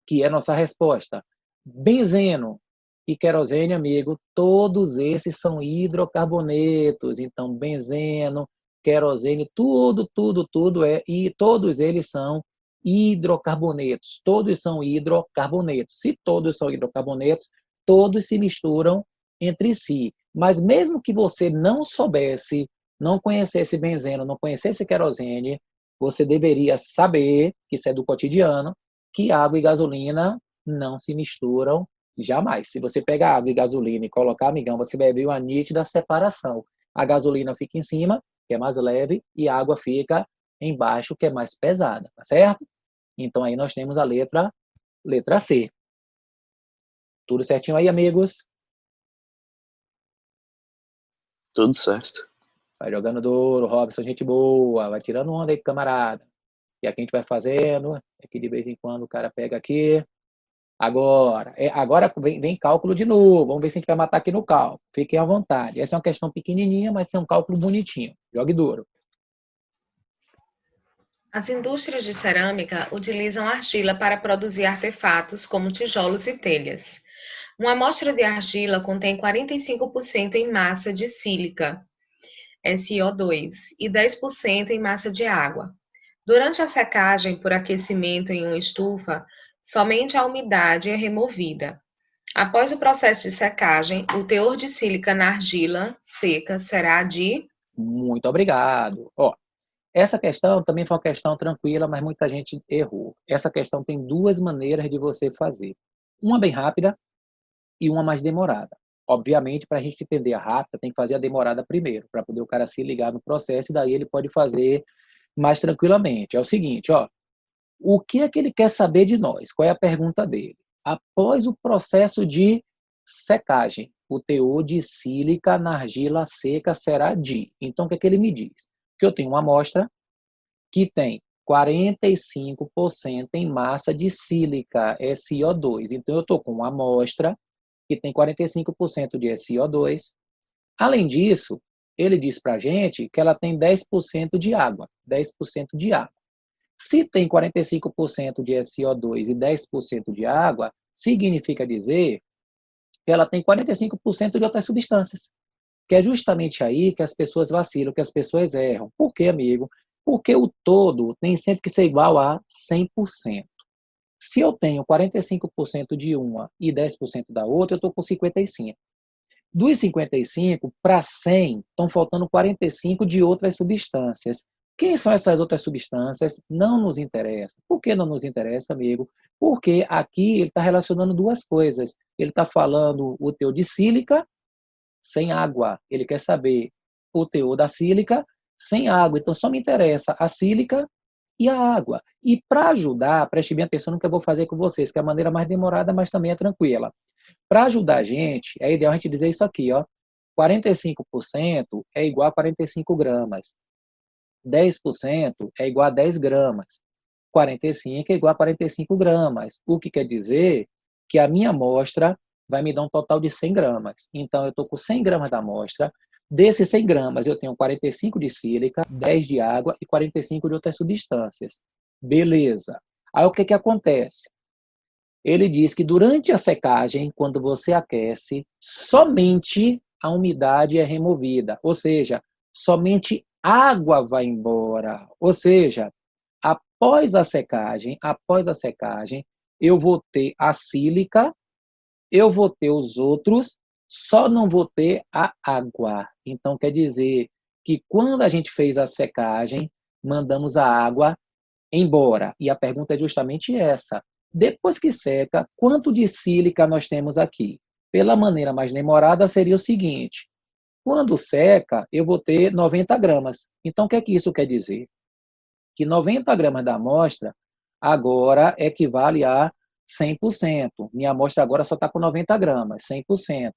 que é a nossa resposta, benzeno e querosene, amigo, todos esses são hidrocarbonetos. Então, benzeno, querosene, tudo é, e todos eles são hidrocarbonetos. Todos são hidrocarbonetos. Se todos são hidrocarbonetos, todos se misturam entre si. Mas mesmo que você não soubesse, não conhecesse benzeno, não conhecesse querosene, você deveria saber, que isso é do cotidiano, que água e gasolina não se misturam jamais. Se você pegar água e gasolina e colocar, amigão, você vai ver uma nítida separação. A gasolina fica em cima, que é mais leve, e a água fica embaixo, que é mais pesada, tá certo? Então aí nós temos a letra C. Tudo certinho aí, amigos? Tudo certo. Vai jogando duro, Robson, gente boa, vai tirando onda aí, camarada. E aqui a gente vai fazendo, aqui de vez em quando o cara pega aqui. Agora vem cálculo de novo, vamos ver se a gente vai matar aqui no cálculo. Fiquem à vontade. Essa é uma questão pequenininha, mas é um cálculo bonitinho. Jogue duro. As indústrias de cerâmica utilizam argila para produzir artefatos como tijolos e telhas. Uma amostra de argila contém 45% em massa de sílica, SiO2, e 10% em massa de água. Durante a secagem por aquecimento em uma estufa, somente a umidade é removida. Após o processo de secagem, o teor de sílica na argila seca será de... Muito obrigado. Ó, essa questão também foi uma questão tranquila, mas muita gente errou. Essa questão tem 2 maneiras de você fazer. Uma bem rápida e uma mais demorada. Obviamente, para a gente entender a rápida, tem que fazer a demorada primeiro, para poder o cara se ligar no processo, e daí ele pode fazer mais tranquilamente. É o seguinte, ó, o que é que ele quer saber de nós? Qual é a pergunta dele? Após o processo de secagem, o teor de sílica na argila seca será de... Então, o que é que ele me diz? Que eu tenho uma amostra que tem 45% em massa de sílica, SiO2. Então, eu estou com uma amostra que tem 45% de SiO2. Além disso, ele diz para a gente que ela tem 10% de água. 10% de água. Se tem 45% de SiO2 e 10% de água, significa dizer que ela tem 45% de outras substâncias. Que é justamente aí que as pessoas vacilam, que as pessoas erram. Por quê, amigo? Porque o todo tem sempre que ser igual a 100%. Se eu tenho 45% de uma e 10% da outra, eu estou com 55%. Dos 55 para 100, estão faltando 45 de outras substâncias. Quem são essas outras substâncias? Não nos interessa. Por que não nos interessa, amigo? Porque aqui ele está relacionando 2 coisas. Ele está falando o teor de sílica sem água. Ele quer saber o teor da sílica sem água. Então, só me interessa a sílica e a água. E para ajudar, preste bem atenção no que eu vou fazer com vocês, que é a maneira mais demorada, mas também é tranquila. Para ajudar a gente, é ideal a gente dizer isso aqui, ó. 45% é igual a 45 gramas. 10% é igual a 10 gramas. 45 é igual a 45 gramas. O que quer dizer que a minha amostra vai me dar um total de 100 gramas. Então, eu estou com 100 gramas da amostra. Desses 100 gramas, eu tenho 45 de sílica, 10 de água e 45 de outras substâncias. Beleza. Aí, o que acontece? Ele diz que durante a secagem, quando você aquece, somente a umidade é removida. Ou seja, somente água vai embora. Ou seja, após a secagem, eu vou ter a sílica, eu vou ter os outros, só não vou ter a água. Então, quer dizer que quando a gente fez a secagem, mandamos a água embora. E a pergunta é justamente essa. Depois que seca, quanto de sílica nós temos aqui? Pela maneira mais demorada, seria o seguinte. Quando seca, eu vou ter 90 gramas. Então, o que é que isso quer dizer? Que 90 gramas da amostra agora equivale a 100%. Minha amostra agora só está com 90 gramas, 100%.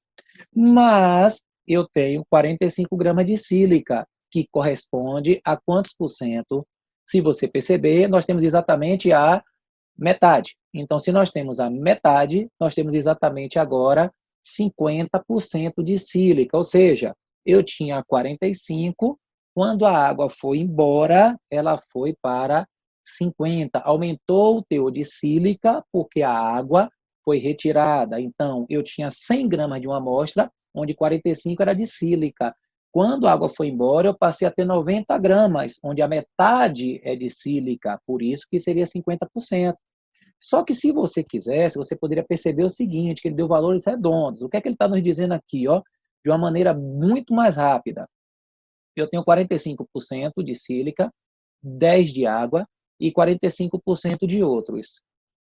Mas eu tenho 45 gramas de sílica, que corresponde a quantos por cento? Se você perceber, nós temos exatamente a metade. Então, se nós temos a metade, nós temos exatamente agora 50% de sílica, ou seja, eu tinha 45, quando a água foi embora, ela foi para 50. Aumentou o teor de sílica porque a água foi retirada. Então, eu tinha 100 gramas de uma amostra, onde 45 era de sílica. Quando a água foi embora, eu passei a ter 90 gramas, onde a metade é de sílica, por isso que seria 50%. Só que se você quisesse, você poderia perceber o seguinte, que ele deu valores redondos. O que é que ele está nos dizendo aqui? Ó? De uma maneira muito mais rápida. Eu tenho 45% de sílica, 10% de água e 45% de outros.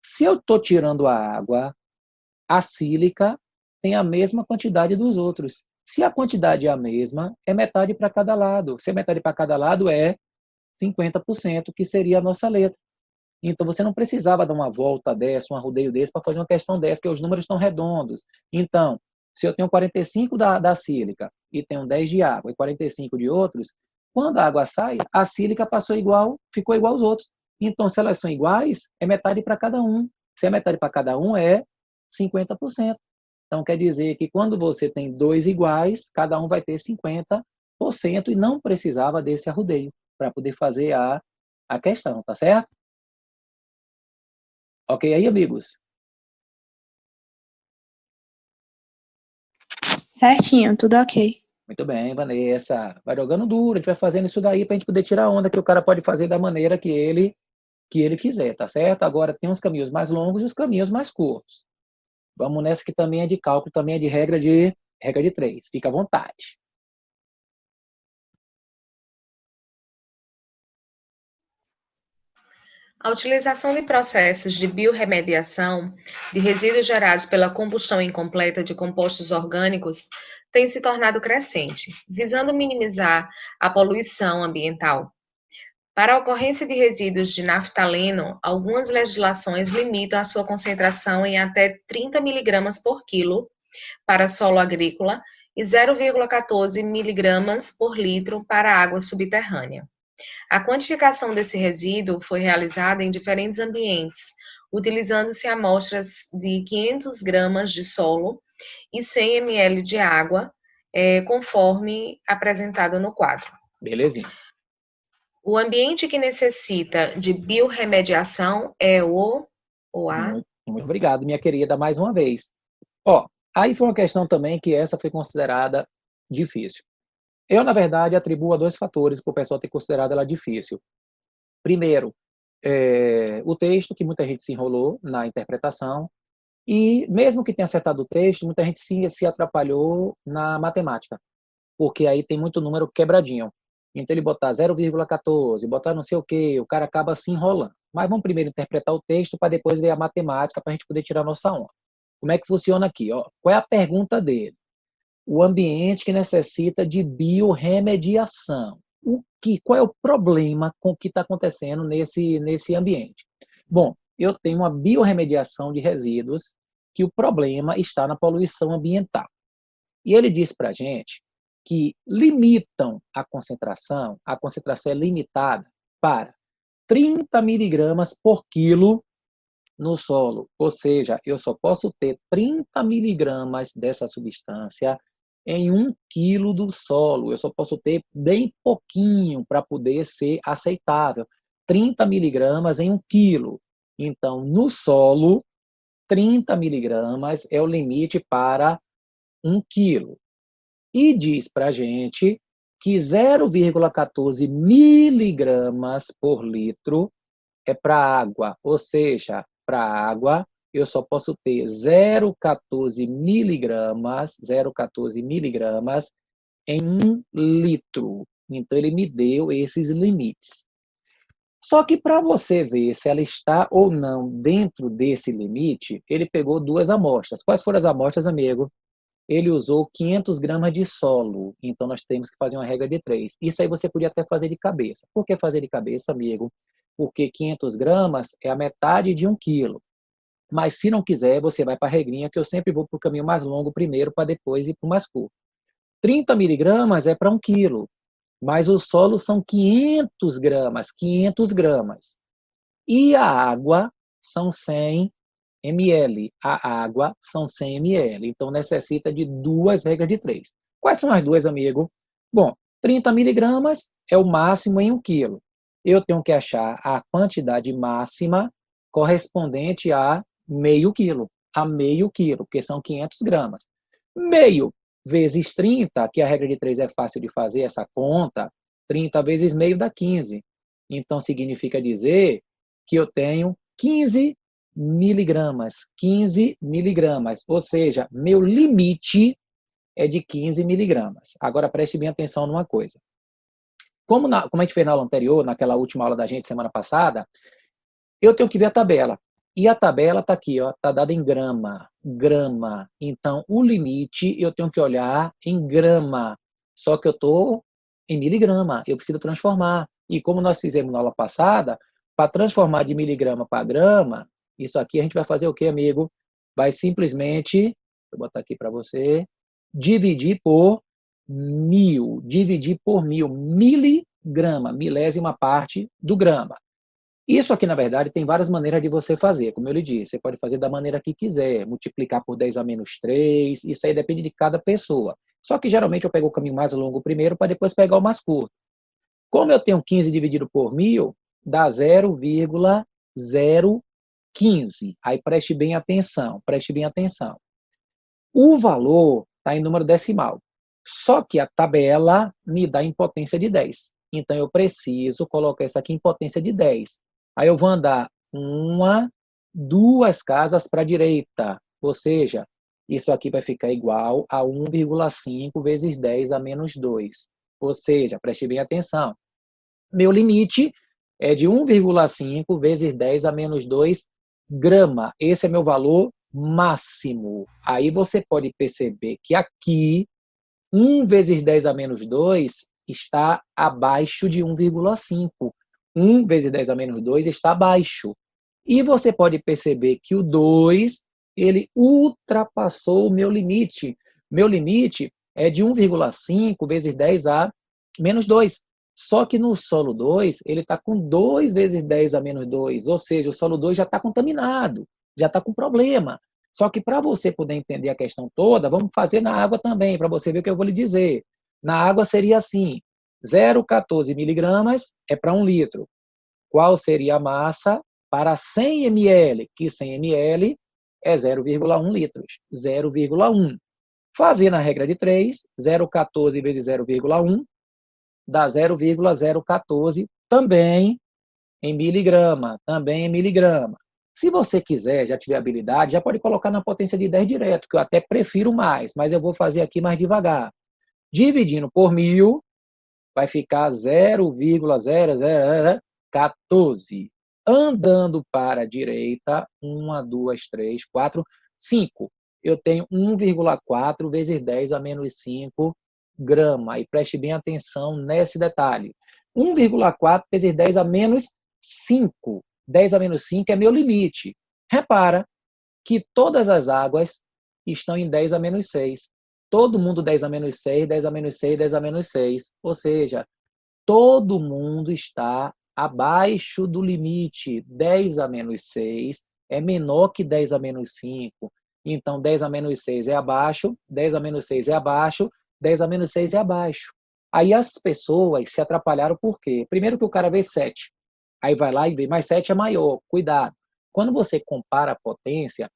Se eu estou tirando a água, a sílica tem a mesma quantidade dos outros. Se a quantidade é a mesma, é metade para cada lado. Se é metade para cada lado, é 50%, que seria a nossa letra. Então, você não precisava dar uma volta dessa, um arrodeio desse, para fazer uma questão dessa, que os números estão redondos. Então, se eu tenho 45 da sílica e tenho 10 de água e 45 de outros, quando a água sai, a sílica ficou igual aos outros. Então, se elas são iguais, é metade para cada um. Se é metade para cada um, é 50%. Então, quer dizer que quando você tem dois iguais, cada um vai ter 50% e não precisava desse arrodeio para poder fazer a questão, tá certo? Ok aí, amigos? Certinho, tudo ok. Muito bem, Vanessa. Vai jogando duro, a gente vai fazendo isso daí para a gente poder tirar a onda que o cara pode fazer da maneira que ele quiser, tá certo? Agora, tem os caminhos mais longos e os caminhos mais curtos. Vamos nessa que também é de cálculo, também é de regra de 3. Fica à vontade. A utilização de processos de biorremediação de resíduos gerados pela combustão incompleta de compostos orgânicos tem se tornado crescente, visando minimizar a poluição ambiental. Para a ocorrência de resíduos de naftaleno, algumas legislações limitam a sua concentração em até 30 mg por quilo para solo agrícola e 0,14 mg por litro para água subterrânea. A quantificação desse resíduo foi realizada em diferentes ambientes, utilizando-se amostras de 500 gramas de solo e 100 ml de água, conforme apresentado no quadro. Belezinha. O ambiente que necessita de biorremediação é o A. Muito obrigado, minha querida, mais uma vez. Aí foi uma questão também que essa foi considerada difícil. Eu, na verdade, atribuo a 2 fatores para o pessoal ter considerado ela difícil. Primeiro, o texto, que muita gente se enrolou na interpretação, e mesmo que tenha acertado o texto, muita gente se atrapalhou na matemática, porque aí tem muito número quebradinho. Então, ele botar 0,14, botar não sei o quê, o cara acaba se enrolando. Mas vamos primeiro interpretar o texto para depois ver a matemática para a gente poder tirar a nossa onda. Como é que funciona aqui? Qual é a pergunta dele? O ambiente que necessita de biorremediação. Qual é o problema com o que está acontecendo nesse ambiente? Bom, eu tenho uma biorremediação de resíduos que o problema está na poluição ambiental. E ele diz para a gente que limitam a concentração é limitada para 30 miligramas por quilo no solo. Ou seja, eu só posso ter 30 miligramas dessa substância em 1 quilo do solo. Eu só posso ter bem pouquinho para poder ser aceitável. 30 miligramas em 1 quilo. Então, no solo, 30 miligramas é o limite para 1 quilo. E diz para a gente que 0,14 miligramas por litro é para água. Ou seja, para água, eu só posso ter 0,14 miligramas em 1 litro. Então, ele me deu esses limites. Só que para você ver se ela está ou não dentro desse limite, ele pegou 2 amostras. Quais foram as amostras, amigo? Ele usou 500 gramas de solo. Então, nós temos que fazer uma regra de 3. Isso aí você podia até fazer de cabeça. Por que fazer de cabeça, amigo? Porque 500 gramas é a metade de 1 quilo. Mas se não quiser, você vai para a regrinha, que eu sempre vou para o caminho mais longo primeiro, para depois ir para o mais curto. 30 miligramas é para 1 quilo. Mas o solo são 500 gramas. 500 gramas. E a água são 100 ml. A água são 100 ml. Então, necessita de 2 regras de 3. Quais são as duas, amigo? Bom, 30 miligramas é o máximo em 1 quilo. Eu tenho que achar a quantidade máxima correspondente a meio quilo. A meio quilo, porque são 500 gramas. Meio vezes 30, que a regra de 3 é fácil de fazer, essa conta, 30 vezes meio dá 15. Então, significa dizer que eu tenho 15 miligramas. 15 miligramas. Ou seja, meu limite é de 15 miligramas. Agora, preste bem atenção numa coisa. Como a gente fez na aula anterior, naquela última aula da gente, semana passada, eu tenho que ver a tabela. E a tabela está aqui, está dada em grama. Grama. Então, o limite eu tenho que olhar em grama. Só que eu estou em miligrama. Eu preciso transformar. E como nós fizemos na aula passada, para transformar de miligrama para grama, isso aqui a gente vai fazer o quê, amigo? Vai simplesmente, vou botar aqui para você, dividir por 1000. Dividir por 1000. Miligrama. Milésima parte do grama. Isso aqui, na verdade, tem várias maneiras de você fazer, como eu lhe disse. Você pode fazer da maneira que quiser, multiplicar por 10 a menos 3, isso aí depende de cada pessoa. Só que, geralmente, eu pego o caminho mais longo primeiro para depois pegar o mais curto. Como eu tenho 15 dividido por 1000, dá 0,015. Aí, preste bem atenção, preste bem atenção. O valor está em número decimal, só que a tabela me dá em potência de 10. Então, eu preciso colocar isso aqui em potência de 10. Aí eu vou andar 1, 2 casas para a direita. Ou seja, isso aqui vai ficar igual a 1,5 vezes 10 a menos 2. Ou seja, preste bem atenção. Meu limite é de 1,5 vezes 10 a menos 2 grama. Esse é meu valor máximo. Aí você pode perceber que aqui, 1 vezes 10 a menos 2 está abaixo de 1,5. 1 vezes 10 a menos 2 está abaixo. E você pode perceber que o 2, ele ultrapassou o meu limite. Meu limite é de 1,5 vezes 10 a menos 2. Só que no solo 2, ele está com 2 vezes 10 a menos 2. Ou seja, o solo 2 já está contaminado, já está com problema. Só que para você poder entender a questão toda, vamos fazer na água também, para você ver o que eu vou lhe dizer. Na água seria assim, 0,14 miligramas é para 1 litro. Qual seria a massa para 100 ml? Que 100 ml é 0,1 litros. 0,1. Fazendo a regra de 3, 0,14 vezes 0,1 dá 0,014 também em miligrama. Também em miligrama. Se você quiser, já tiver habilidade, já pode colocar na potência de 10 direto, que eu até prefiro mais, mas eu vou fazer aqui mais devagar. Dividindo por 1000, vai ficar 0,0014. Andando para a direita, 1, 2, 3, 4, 5. Eu tenho 1,4 vezes 10 a menos 5 grama. E preste bem atenção nesse detalhe. 1,4 vezes 10 a menos 5. 10 a menos 5 é meu limite. Repara que todas as águas estão em 10 a menos 6. Todo mundo 10 a menos 6, 10 a menos 6, 10 a menos 6. Ou seja, todo mundo está abaixo do limite. 10 a menos 6 é menor que 10 a menos 5. Então, 10 a menos 6 é abaixo, 10 a menos 6 é abaixo, 10 a menos 6 é abaixo. Aí as pessoas se atrapalharam por quê? Primeiro que o cara vê 7. Aí vai lá e vê, mas 7 é maior. Cuidado. Quando você compara a potência,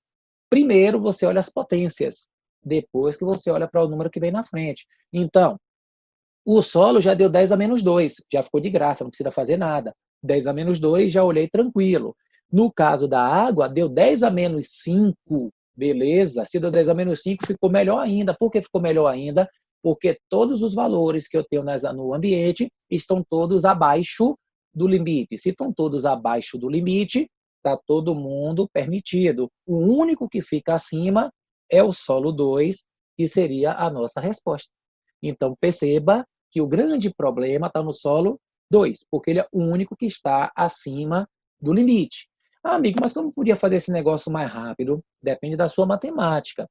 primeiro você olha as potências. Depois que você olha para o número que vem na frente. Então, o solo já deu 10 a menos 2, já ficou de graça, não precisa fazer nada. 10 a menos 2, já olhei tranquilo. No caso da água, deu 10 a menos 5, beleza. Se deu 10 a menos 5, ficou melhor ainda. Por que ficou melhor ainda? Porque todos os valores que eu tenho no ambiente estão todos abaixo do limite. Se estão todos abaixo do limite, está todo mundo permitido. O único que fica acima é o solo 2, que seria a nossa resposta. Então, perceba que o grande problema está no solo 2, porque ele é o único que está acima do limite. Ah, amigo, mas como podia fazer esse negócio mais rápido? Depende da sua matemática.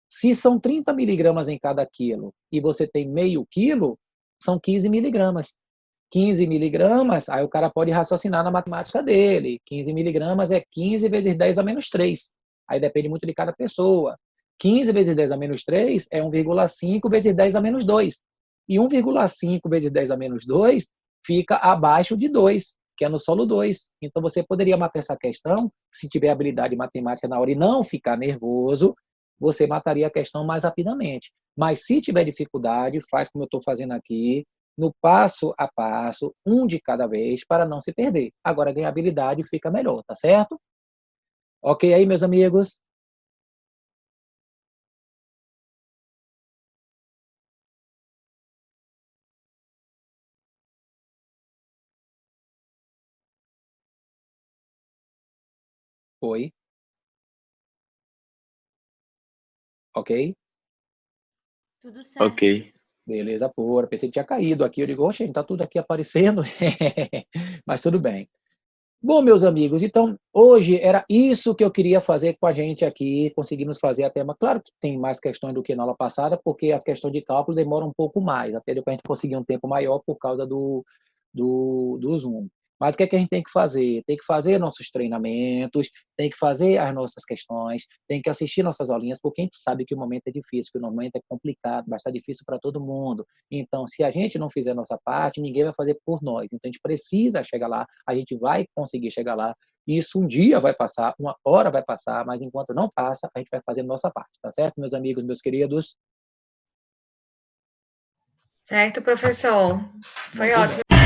Se são 30 miligramas em cada quilo e você tem meio quilo, são 15 miligramas. 15 miligramas, aí o cara pode raciocinar na matemática dele. 15 miligramas é 15 vezes 10 a menos 3. Aí depende muito de cada pessoa. 15 vezes 10 a menos 3 é 1,5 vezes 10 a menos 2. E 1,5 vezes 10 a menos 2 fica abaixo de 2, que é no solo 2. Então você poderia matar essa questão, se tiver habilidade matemática na hora e não ficar nervoso, você mataria a questão mais rapidamente. Mas se tiver dificuldade, faz como eu estou fazendo aqui, no passo a passo, um de cada vez, para não se perder. Agora, ganhar habilidade fica melhor, tá certo? Ok aí, meus amigos? Oi? Ok? Tudo certo. Ok. Beleza pura. Pensei que tinha caído aqui. Eu digo, oxe, tá tudo aqui aparecendo. Mas tudo bem. Bom, meus amigos, então, hoje era isso que eu queria fazer com a gente aqui. Conseguimos fazer a tema. Claro que tem mais questões do que na aula passada, porque as questões de cálculo demoram um pouco mais, até depois a gente conseguir um tempo maior por causa do Zoom. Mas o que é que a gente tem que fazer? Tem que fazer nossos treinamentos, tem que fazer as nossas questões, tem que assistir nossas aulinhas, porque a gente sabe que o momento é difícil, que o momento é complicado, vai estar difícil para todo mundo. Então, se a gente não fizer a nossa parte, ninguém vai fazer por nós. Então, a gente precisa chegar lá, a gente vai conseguir chegar lá. Isso um dia vai passar, uma hora vai passar, mas enquanto não passa, a gente vai fazer a nossa parte, tá certo, meus amigos, meus queridos? Certo, professor. Foi Muito ótimo. bem.